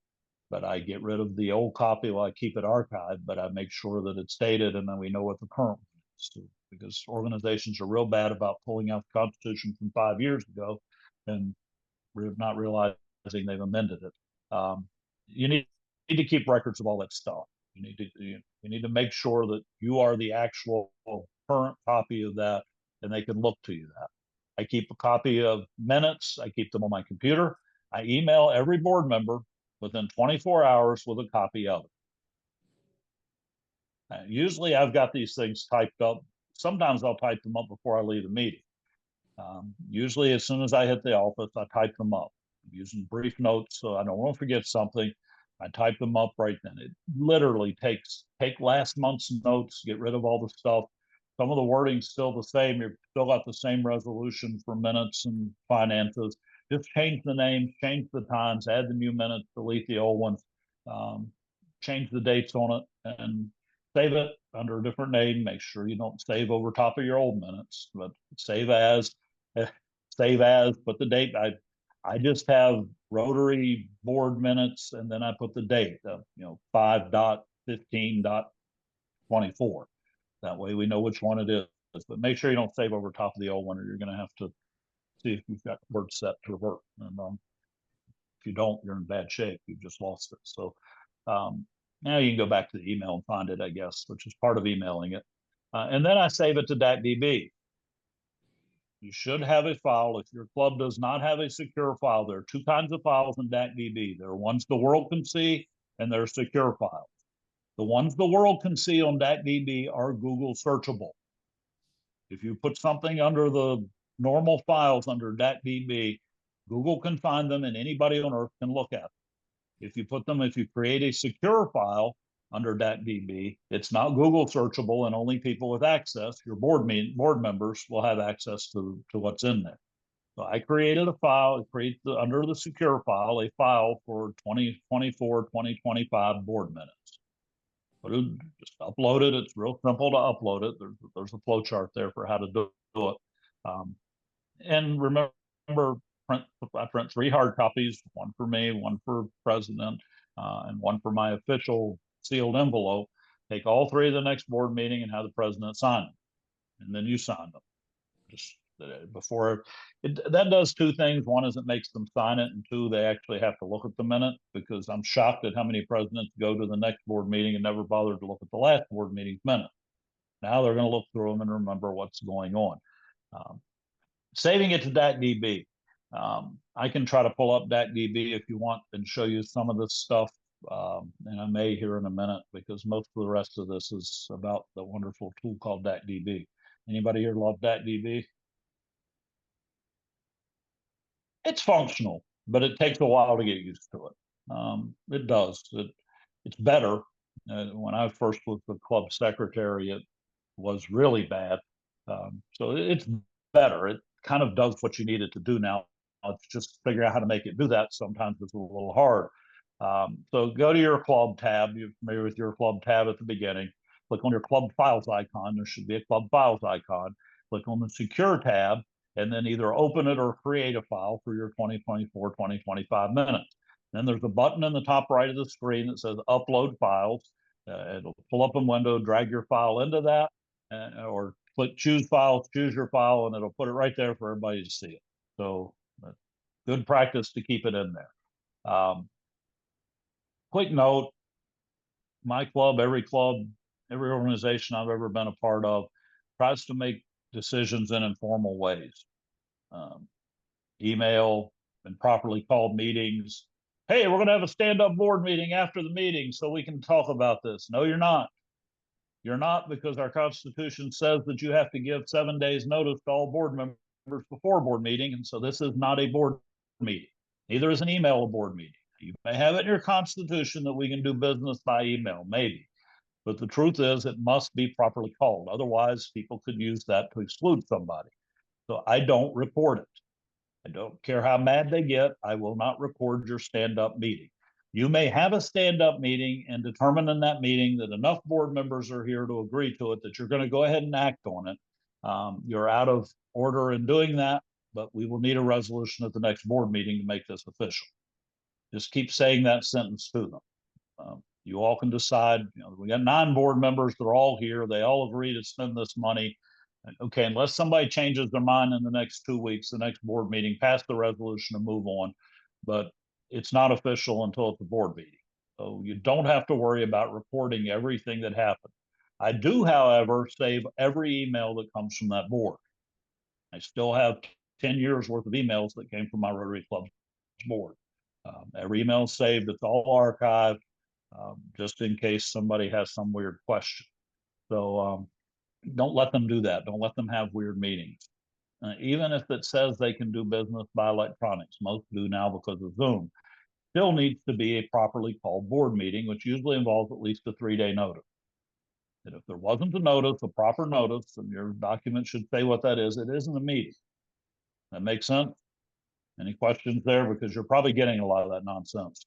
But I get rid of the old copy while I keep it archived, but I make sure that it's dated and then we know what the current one is too, because organizations are real bad about pulling out the Constitution from 5 years ago and not realizing they've amended it. You need to keep records of all that stuff. You need to make sure that you are the actual current copy of that, and they can look to you that. I keep a copy of minutes. I keep them on my computer. I email every board member within 24 hours with a copy of it. Usually I've got these things typed up. Sometimes I'll type them up before I leave the meeting. Usually as soon as I hit the office, I type them up. I'm using brief notes so I don't want to forget something. I type them up right then. It literally take last month's notes, get rid of all the stuff. Some of the wording's still the same. You've still got the same resolution for minutes and finances. Just change the names, change the times, add the new minutes, delete the old ones, change the dates on it, and save it under a different name. Make sure you don't save over top of your old minutes, but save as, put the date. I just have Rotary board minutes, and then I put the date of 5.15.24. That way we know which one it is. but make sure you don't save over top of the old one, or you're going to have to see if you've got words set to revert. And if you don't, you're in bad shape. You've just lost it. So now you can go back to the email and find it, I guess, which is part of emailing it. And then I save it to .db. You should have a file. If your club does not have a secure file, there are two kinds of files in .db. There are ones the world can see, and there are secure files. The ones the world can see on .db are Google searchable. If you put something under the normal files under .db, Google can find them and anybody on earth can look at them. If you create a secure file under .db, it's not Google searchable, and only people with access, your board members, will have access to what's in there. So I created a file, under the secure file, a file for 2024, 2025 board minutes. Just upload it. It's real simple to upload it. There's a flow chart there for how to do it. And remember, I print 3 hard copies, one for me, one for president, and one for my official sealed envelope. Take all 3 to the next board meeting and have the president sign them. And then you sign them. Just before that does 2 things. One is it makes them sign it, and 2, they actually have to look at the minute, because I'm shocked at how many presidents go to the next board meeting and never bothered to look at the last board meeting's minute. Now they're going to look through them and remember what's going on. Saving it to .db. I can try to pull up .db if you want and show you some of this stuff, and I may here in a minute, because most of the rest of this is about the wonderful tool called .db. Anybody here love .db? It's functional, but it takes a while to get used to it. It does. It's better. When I first was the club secretary, it was really bad. So it's better. It kind of does what you need it to do now. It's just figure out how to make it do that. Sometimes it's a little hard. So go to your club tab. You're familiar with your club tab at the beginning. Click on your club files icon. There should be a club files icon. Click on the secure tab, and then either open it or create a file for your 2024, 2025 minutes. Then there's a button in the top right of the screen that says upload files. It'll pull up a window, drag your file into that, or click choose files, choose your file, and it'll put it right there for everybody to see it. So good practice to keep it in there. Quick note, my club, every organization I've ever been a part of tries to make decisions in informal ways. Email and properly called meetings. Hey, we're going to have a stand-up board meeting after the meeting so we can talk about this. No, you're not. You're not, because our Constitution says that you have to give 7 days notice to all board members before board meeting. And so this is not a board meeting. Neither is an email a board meeting. You may have it in your Constitution that we can do business by email, maybe. But the truth is it must be properly called. Otherwise, people could use that to exclude somebody. So I don't report it. I don't care how mad they get. I will not record your stand-up meeting. You may have a stand-up meeting and determine in that meeting that enough board members are here to agree to it that you're going to go ahead and act on it. You're out of order in doing that, but we will need a resolution at the next board meeting to make this official. Just keep saying that sentence to them. You all can decide. We got 9 board members. They're all here. They all agree to spend this money. Okay, unless somebody changes their mind in the next 2 weeks, the next board meeting, pass the resolution and move on. But it's not official until it's a board meeting. So you don't have to worry about reporting everything that happened. I do, however, save every email that comes from that board. I still have 10 years worth of emails that came from my Rotary Club board. Every email is saved. It's all archived, just in case somebody has some weird question. So don't let them do that. Don't let them have weird meetings. Even if it says they can do business by electronics, most do now because of Zoom, still needs to be a properly called board meeting, which usually involves at least a 3-day notice. And if there wasn't a notice, a proper notice, and your document should say what that is, it isn't a meeting. That makes sense? Any questions there? Because you're probably getting a lot of that nonsense.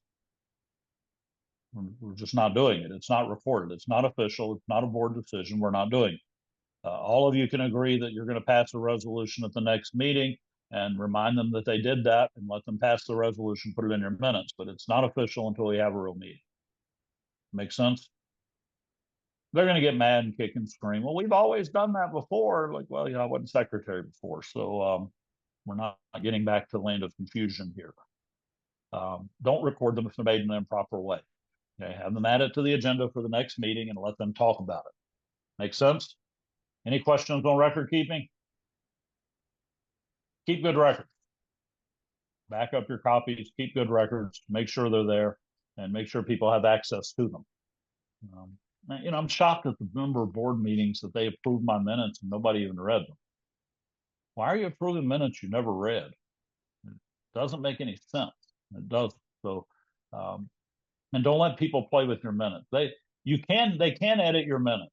We're just not doing it. It's not reported. It's not official. It's not a board decision. We're not doing it. All of you can agree that you're going to pass a resolution at the next meeting and remind them that they did that and let them pass the resolution, put it in your minutes, but it's not official until we have a real meeting. Make sense? they're going to get mad and kick and scream. Well, we've always done that before. Like, well, I wasn't secretary before. So we're not getting back to the land of confusion here. Don't record them if they're made in an improper way. Okay, have them add it to the agenda for the next meeting and let them talk about it. Make sense? Any questions on record keeping? Keep good records. Back up your copies, keep good records, make sure they're there, and make sure people have access to them. I'm shocked at the number of board meetings that they approve my minutes and nobody even read them. Why are you approving minutes you never read? It doesn't make any sense. It doesn't. So, and don't let people play with your minutes. They can edit your minute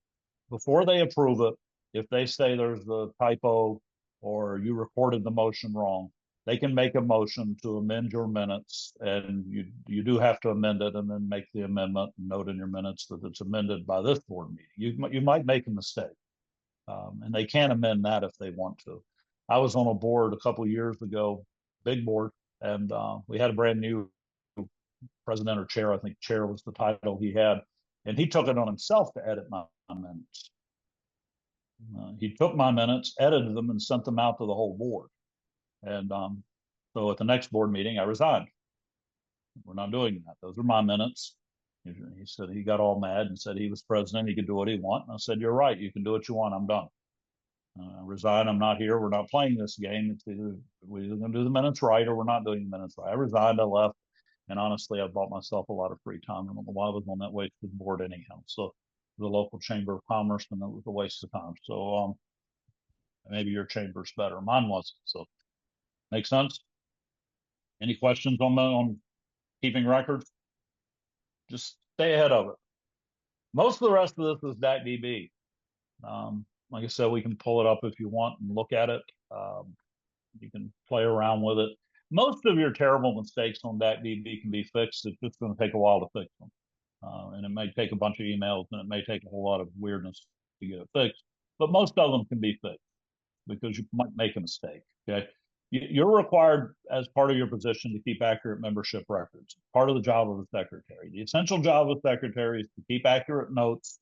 before they approve it. If they say there's a typo or you recorded the motion wrong, they can make a motion to amend your minutes, and you do have to amend it and then make the amendment and note in your minutes that it's amended by this board meeting. You might make a mistake, and they can amend that if they want to. I was on a board a couple of years ago, big board, and we had a brand new president or chair. I think chair was the title he had, and he took it on himself to edit my minutes. He took my minutes, edited them, and sent them out to the whole board. And so at the next board meeting, I resigned. We're not doing that. Those are my minutes. He said he got all mad and said he was president. He could do what he wants. And I said, you're right. You can do what you want. I'm done. I resign. I'm not here. We're not playing this game. It's either we're either going to do the minutes right or we're not doing the minutes right. I resigned. I left. And honestly, I bought myself a lot of free time. I don't know why I was on that wasted board anyhow. So the local chamber of commerce, and it was a waste of time. So maybe your chamber's better. Mine wasn't. So make sense? Any questions on keeping records? Just stay ahead of it. Most of the rest of this is DAC-DB. Like I said, we can pull it up if you want and look at it. You can play around with it. Most of your terrible mistakes on DAC-DB can be fixed. It's just going to take a while to fix them. And it may take a bunch of emails, and it may take a whole lot of weirdness to get it fixed. But most of them can be fixed because you might make a mistake. Okay. You're required as part of your position to keep accurate membership records. Part of the job of the secretary. The essential job of the secretary is to keep accurate notes,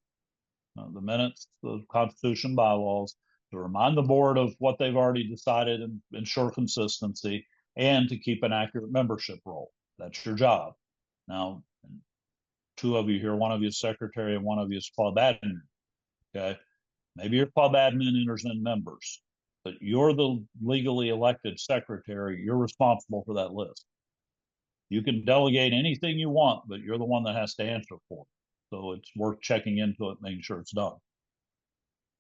the minutes, the Constitution, bylaws, to remind the board of what they've already decided and ensure consistency, and to keep an accurate membership roll. That's your job. Now, two of you here, one of you is secretary and one of you is club admin. Okay. Maybe your club admin enters in members, but you're the legally elected secretary. You're responsible for that list. You can delegate anything you want, but you're the one that has to answer for it. So it's worth checking into it, making sure it's done.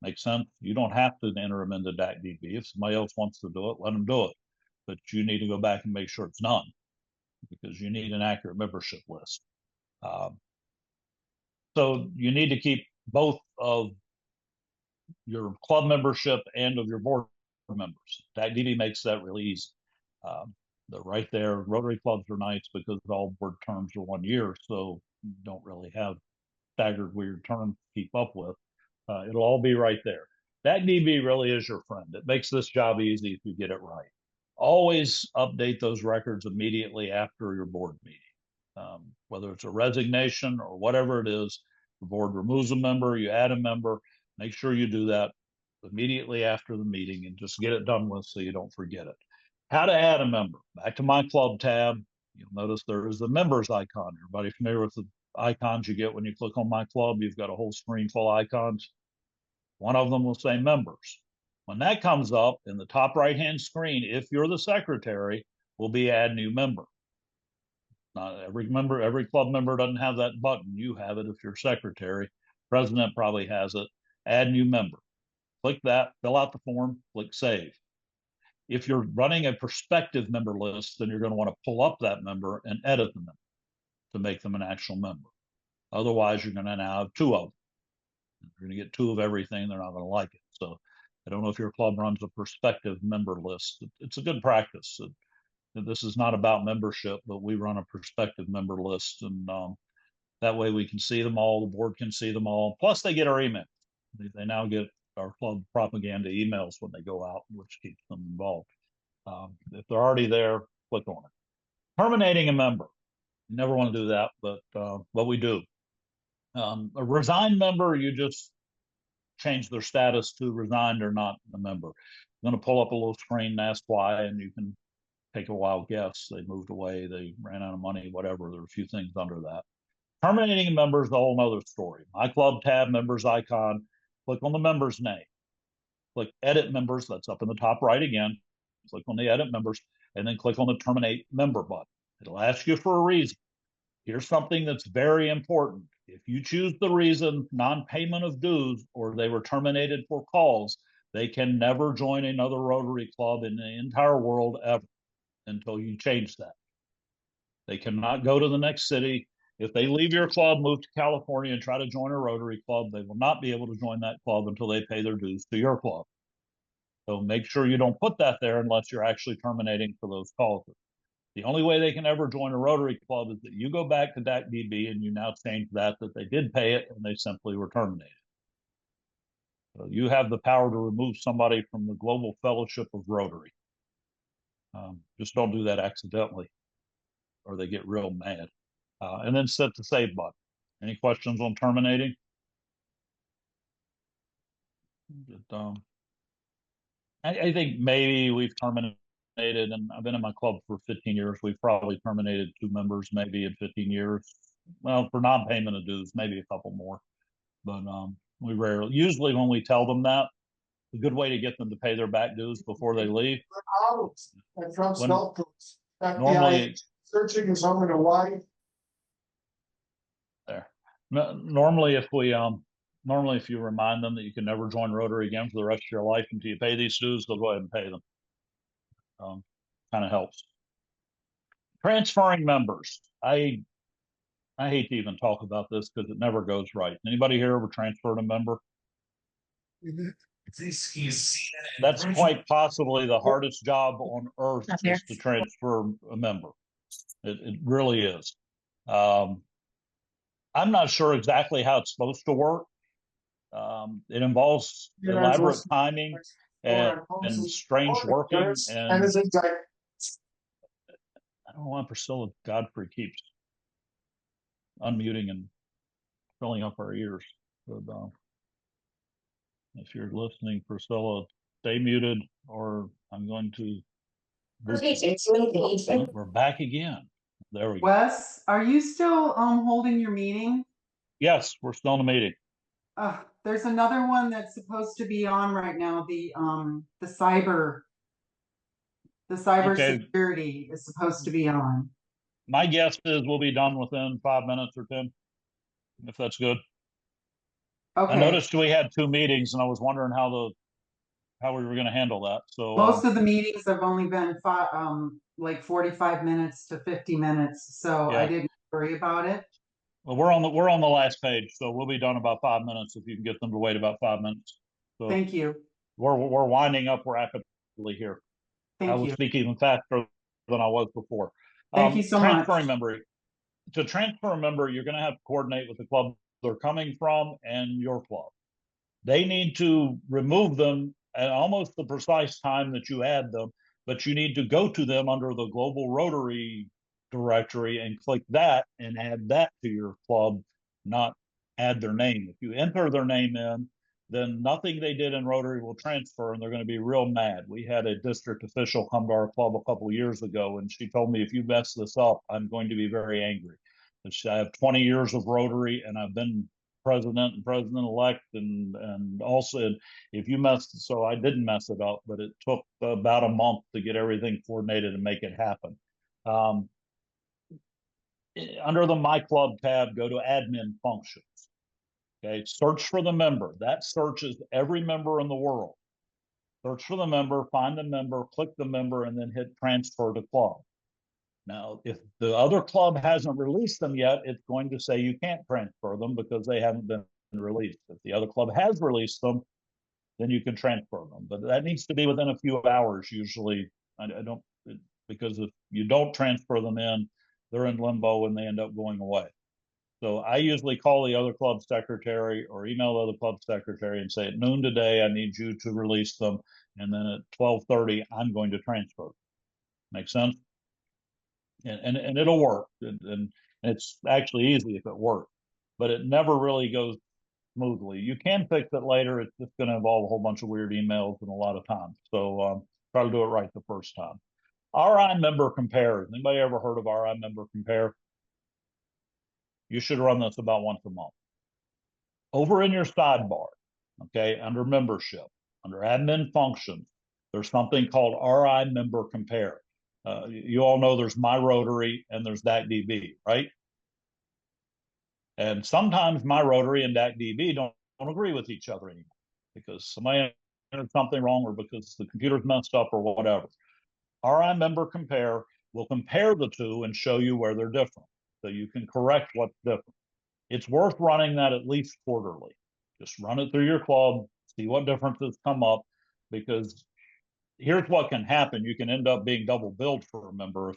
Make sense? You don't have to enter them into DAC-DB. If somebody else wants to do it, let them do it. But you need to go back and make sure it's done because you need an accurate membership list. So you need to keep both of your club membership and of your board members. DAC-DB makes that really easy. They're right there. Rotary clubs are nice because all board terms are 1 year, so you don't really have staggered weird terms to keep up with. It'll all be right there. DAC-DB really is your friend. It makes this job easy if you get it right. Always update those records immediately after your board meeting. Whether it's a resignation or whatever it is, the board removes a member, you add a member, make sure you do that immediately after the meeting and just get it done with so you don't forget it. How to add a member. Back to my club tab, you'll notice there is the members icon. Everybody familiar with the icons you get when you click on my club? You've got a whole screen full of icons. One of them will say members. When that comes up in the top right-hand screen, if you're the secretary, will be add new member. Not every member, every club member doesn't have that button. You have it if you're secretary. President probably has it. Add new member. Click that, fill out the form, click save. If you're running a prospective member list, then you're going to want to pull up that member and edit the member to make them an actual member. Otherwise, you're going to now have two of them. You're going to get two of everything. They're not going to like it. So I don't know if your club runs a prospective member list. It's a good practice. This is not about membership, but we run a prospective member list. And that way we can see them all. The board can see them all. Plus they get our email. They now get our club propaganda emails when they go out, which keeps them involved. If they're already there, click on it. Terminating a member. You never want to do that, but we do. A resigned member, you just change their status to resigned or not a member. I'm going to pull up a little screen and ask why, and you can take a wild guess. They moved away, they ran out of money, whatever. There are a few things under that. Terminating members is a whole nother story. My club tab, members icon, click on the member's name. Click edit members, that's up in the top right again. Click on the edit members, and then click on the terminate member button. It'll ask you for a reason. Here's something that's very important. If you choose the reason non-payment of dues or they were terminated for cause, they can never join another Rotary Club in the entire world ever until you change that. They cannot go to the next city. If they leave your club, move to California, and try to join a Rotary Club, they will not be able to join that club until they pay their dues to your club. So make sure you don't put that there unless you're actually terminating for those causes. The only way they can ever join a Rotary Club is that you go back to DAC-DB and you now change that they did pay it and they simply were terminated. So you have the power to remove somebody from the Global Fellowship of Rotary. Just don't do that accidentally or they get real mad. And then set the save button. Any questions on terminating? I think maybe we've terminated, and I've been in my club for 15 years. We've probably terminated 2 members maybe in 15 years. Well, for non-payment of dues, maybe a couple more. But we rarely, usually when we tell them that, a good way to get them to pay their back dues before they leave. Normally, searching his home and a wife. There. Normally, if we normally if you remind them that you can never join Rotary again for the rest of your life until you pay these dues, they'll go ahead and pay them. Kind of helps. Transferring members. I hate to even talk about this because it never goes right. Anybody here ever transferred a member? That's quite possibly the hardest job on earth is to transfer a member. It really is. I'm not sure exactly how it's supposed to work. It involves elaborate timing and strange working. And I don't know why Priscilla Godfrey keeps unmuting and filling up our ears. But if you're listening, Priscilla, stay muted or I'm going to. We're back again. There we go. Wes, are you still holding your meeting? Yes, we're still in a meeting. There's another one that's supposed to be on right now. The cyber Okay. security is supposed to be on. My guess is we'll be done within 5 minutes or 10, if that's good. Okay. I noticed we had 2 meetings and I was wondering how we were going to handle that. So most of the meetings have only been like 45 minutes to 50 minutes, so yeah. I didn't worry about it. Well, we're on the last page, so we'll be done about 5 minutes if you can get them to wait about 5 minutes. So Thank you. We're winding up rapidly here. I will speak even faster than I was before. Thank you so much. Transferring member. To transfer a member, you're going to have to coordinate with the club they're coming from and your club. They need to remove them at almost the precise time that you add them, but you need to go to them under the Global Rotary directory and click that and add that to your club, not add their name. If you enter their name in, then nothing they did in Rotary will transfer and they're going to be real mad. We had a district official come to our club a couple of years ago and she told me, if you mess this up, I'm going to be very angry. I have 20 years of Rotary and I've been president and president-elect and also if you messed, so I didn't mess it up, but it took about a month to get everything coordinated and make it happen. Under the My Club tab, go to admin functions. Okay, search for the member. That searches every member in the world. Search for the member, find the member, click the member, and then hit transfer to club. Now, if the other club hasn't released them yet, it's going to say you can't transfer them because they haven't been released. If the other club has released them, then you can transfer them. But that needs to be within a few hours usually. Because if you don't transfer them in, they're in limbo and they end up going away. So I usually call the other club secretary or email the other club secretary and say at noon today, I need you to release them. And then at 12:30, I'm going to transfer them. Make sense? And it'll work. And it's actually easy if it works. but it never really goes smoothly. You can fix it later. It's just going to involve a whole bunch of weird emails and a lot of time. So try to do it right the first time. RI member compare. Anybody ever heard of RI member compare? You should run this about once a month. Over in your sidebar, okay, under membership, under admin functions, there's something called RI member compare. You all know there's My Rotary and there's DACDB, right? And sometimes My Rotary and DACDB don't agree with each other anymore because somebody entered something wrong or because the computer's messed up or whatever. RI member compare will compare the two and show you where they're different. So you can correct what's different. It's worth running that at least quarterly. Just run it through your club, see what differences come up, because here's what can happen. You can end up being double billed for a member if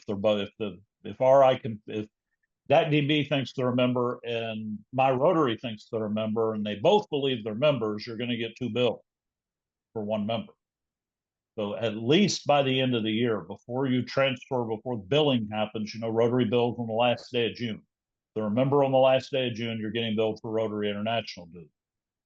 that DB thinks they're a member and My Rotary thinks they're a member and they both believe they're members, you're going to get two bills for one member. So at least by the end of the year, before you transfer, before billing happens, Rotary bills on the last day of June. If they're a member on the last day of June, you're getting billed for Rotary International dues.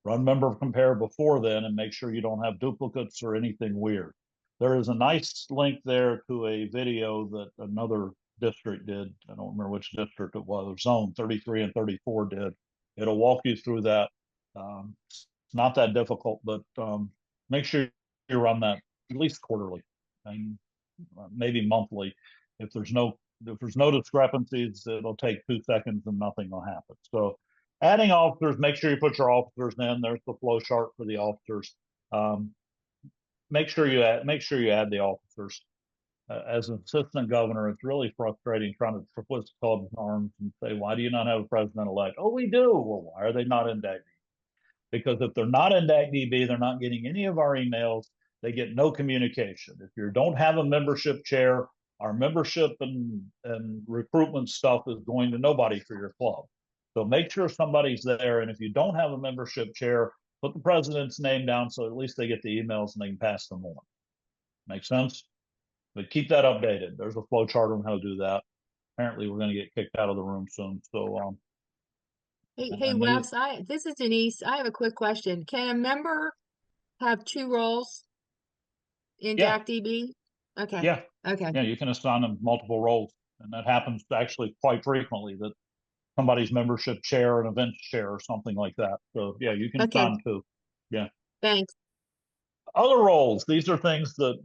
Run member compare before then and make sure you don't have duplicates or anything weird. There is a nice link there to a video that another district did. I don't remember which district it was. Zone 33 and 34 did. It'll walk you through that. It's not that difficult, but make sure you run that at least quarterly and maybe monthly. If there's no discrepancies, it'll take 2 seconds and nothing will happen. So adding officers, make sure you put your officers in. There's the flow chart for the officers. Make sure you add the officers. As an assistant governor, it's really frustrating trying to twist club's arms and say, why do you not have a president-elect? Oh, we do. Well, why are they not in DACDB? Because if they're not in DACDB, they're not getting any of our emails. They get no communication. If you don't have a membership chair, our membership and recruitment stuff is going to nobody for your club. So make sure somebody's there. And if you don't have a membership chair, put the president's name down so at least they get the emails and they can pass them on. Make sense? But keep that updated. There's a flow chart on how to do that. Apparently, we're going to get kicked out of the room soon. So, Hey, Wes, this is Denise. I have a quick question. Can a member have two roles in Yeah. DACDB? Okay. Yeah. Okay. Yeah, you can assign them multiple roles. And that happens actually quite frequently, that somebody's membership chair, an events chair, or something like that. So, yeah, you can assign two. Yeah. Thanks. Other roles, these are things that,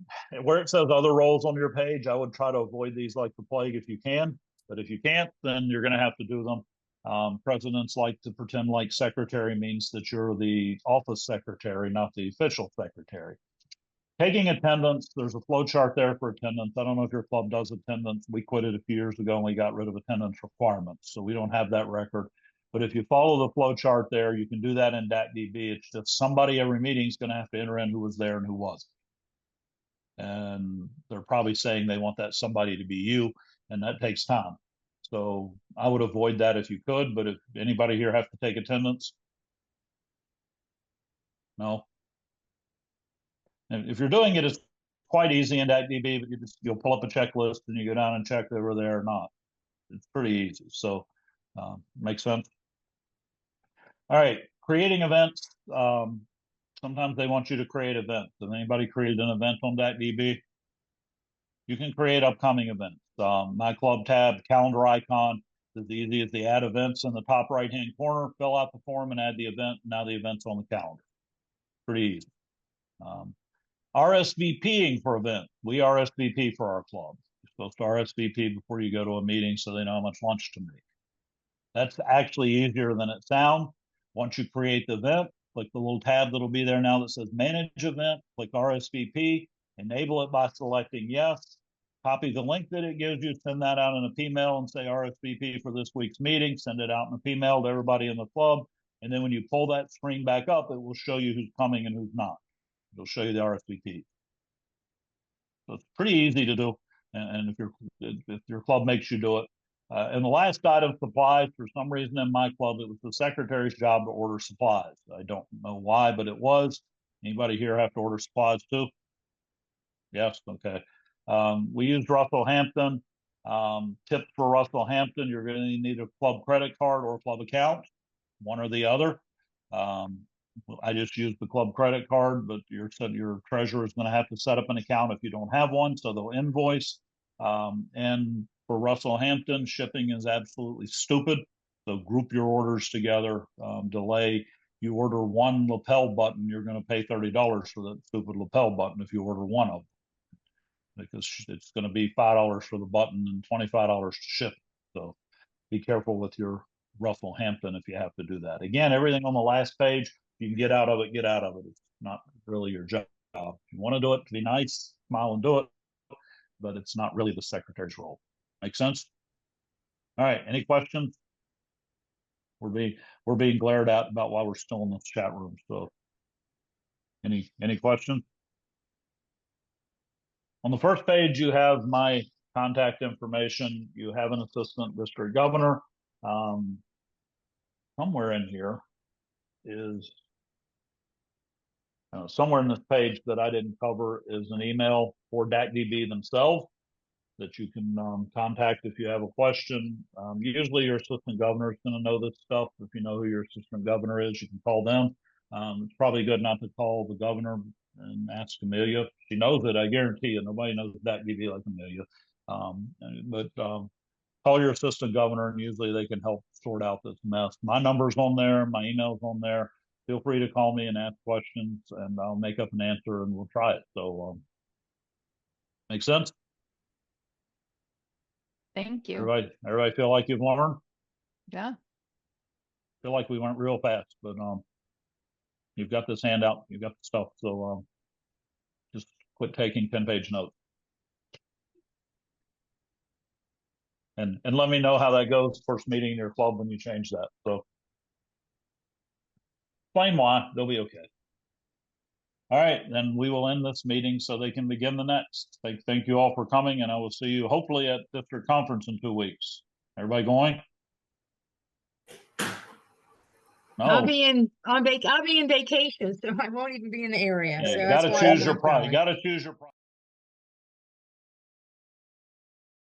where it says other roles on your page, I would try to avoid these like the plague if you can. But if you can't, then you're going to have to do them. Presidents like to pretend like secretary means that you're the office secretary, not the official secretary. Taking attendance, there's a flow chart there for attendance. I don't know if your club does attendance. We quit it a few years ago and we got rid of attendance requirements. So we don't have that record. But if you follow the flow chart there, you can do that in DACDB. It's just somebody every meeting is going to have to enter in who was there and who wasn't. And they're probably saying they want that somebody to be you, and that takes time. So I would avoid that if you could. But if anybody here has to take attendance, no. And if you're doing it, it's quite easy in DACDB, but you'll pull up a checklist and you go down and check they were there or not. It's pretty easy. So makes sense. All right, creating events. Sometimes they want you to create events. Has anybody created an event on DACDB? You can create upcoming events. My club tab, calendar icon, is easy as the add events in the top right-hand corner. Fill out the form and add the event. Now the event's on the calendar. Pretty easy. RSVPing for events. We RSVP for our club. You're supposed to RSVP before you go to a meeting so they know how much lunch to make. That's actually easier than it sounds. Once you create the event, click the little tab that'll be there now that says Manage Event, click RSVP, enable it by selecting Yes, copy the link that it gives you, send that out in a P-mail and say RSVP for this week's meeting, send it out in a P-mail to everybody in the club, and then when you pull that screen back up, it will show you who's coming and who's not. It'll show you the RSVP. So it's pretty easy to do, and if your club makes you do it. And the last item, supplies. For some reason in my club, it was the secretary's job to order supplies. I don't know why, but it was. Anybody here have to order supplies too? Yes, okay. We used Russell Hampton. Tips for Russell Hampton, you're going to need a club credit card or club account. one or the other. I just used the club credit card, but your treasurer is going to have to set up an account if you don't have one, so they'll invoice. And for Russell Hampton, shipping is absolutely stupid. So group your orders together. Delay. You order one lapel button, you're going to pay $30 for that stupid lapel button if you order one of them, because it's going to be $5 for the button and $25 to ship. So be careful with your Russell Hampton if you have to do that. Again, everything on the last page, you can get out of it, get out of it. It's not really your job. If you want to do it, be nice, smile and do it, but it's not really the secretary's role. Make sense? All right, any questions? We're being glared at about why we're still in this chat room. So any questions? On the first page, you have my contact information. You have an assistant district governor. Somewhere in here is somewhere in this page that I didn't cover is an email for DACDB themselves that you can contact if you have a question. Usually your assistant governor is going to know this stuff. If you know who your assistant governor is, you can call them. It's probably good not to call the governor and ask Amelia. She knows it, I guarantee you. Nobody knows DACDB like Amelia. Call your assistant governor, and usually they can help sort out this mess. My number's on there, my email's on there. Feel free to call me and ask questions, and I'll make up an answer, and we'll try it. So, make sense? Thank you. Everybody feel like you've learned? Yeah. Feel like we went real fast, but you've got this handout, you've got the stuff, so just quit taking 10-page notes. And let me know how that goes first meeting in your club when you change that. So explain why, they'll be okay. All right, then we will end this meeting so they can begin the next. Thank you all for coming, and I will see you hopefully at district conference in 2 weeks. Everybody going? No. I'll be in vacation, so I won't even be in the area. Yeah, So you that's gotta why I'm choose your not prize. going. You gotta choose your prize.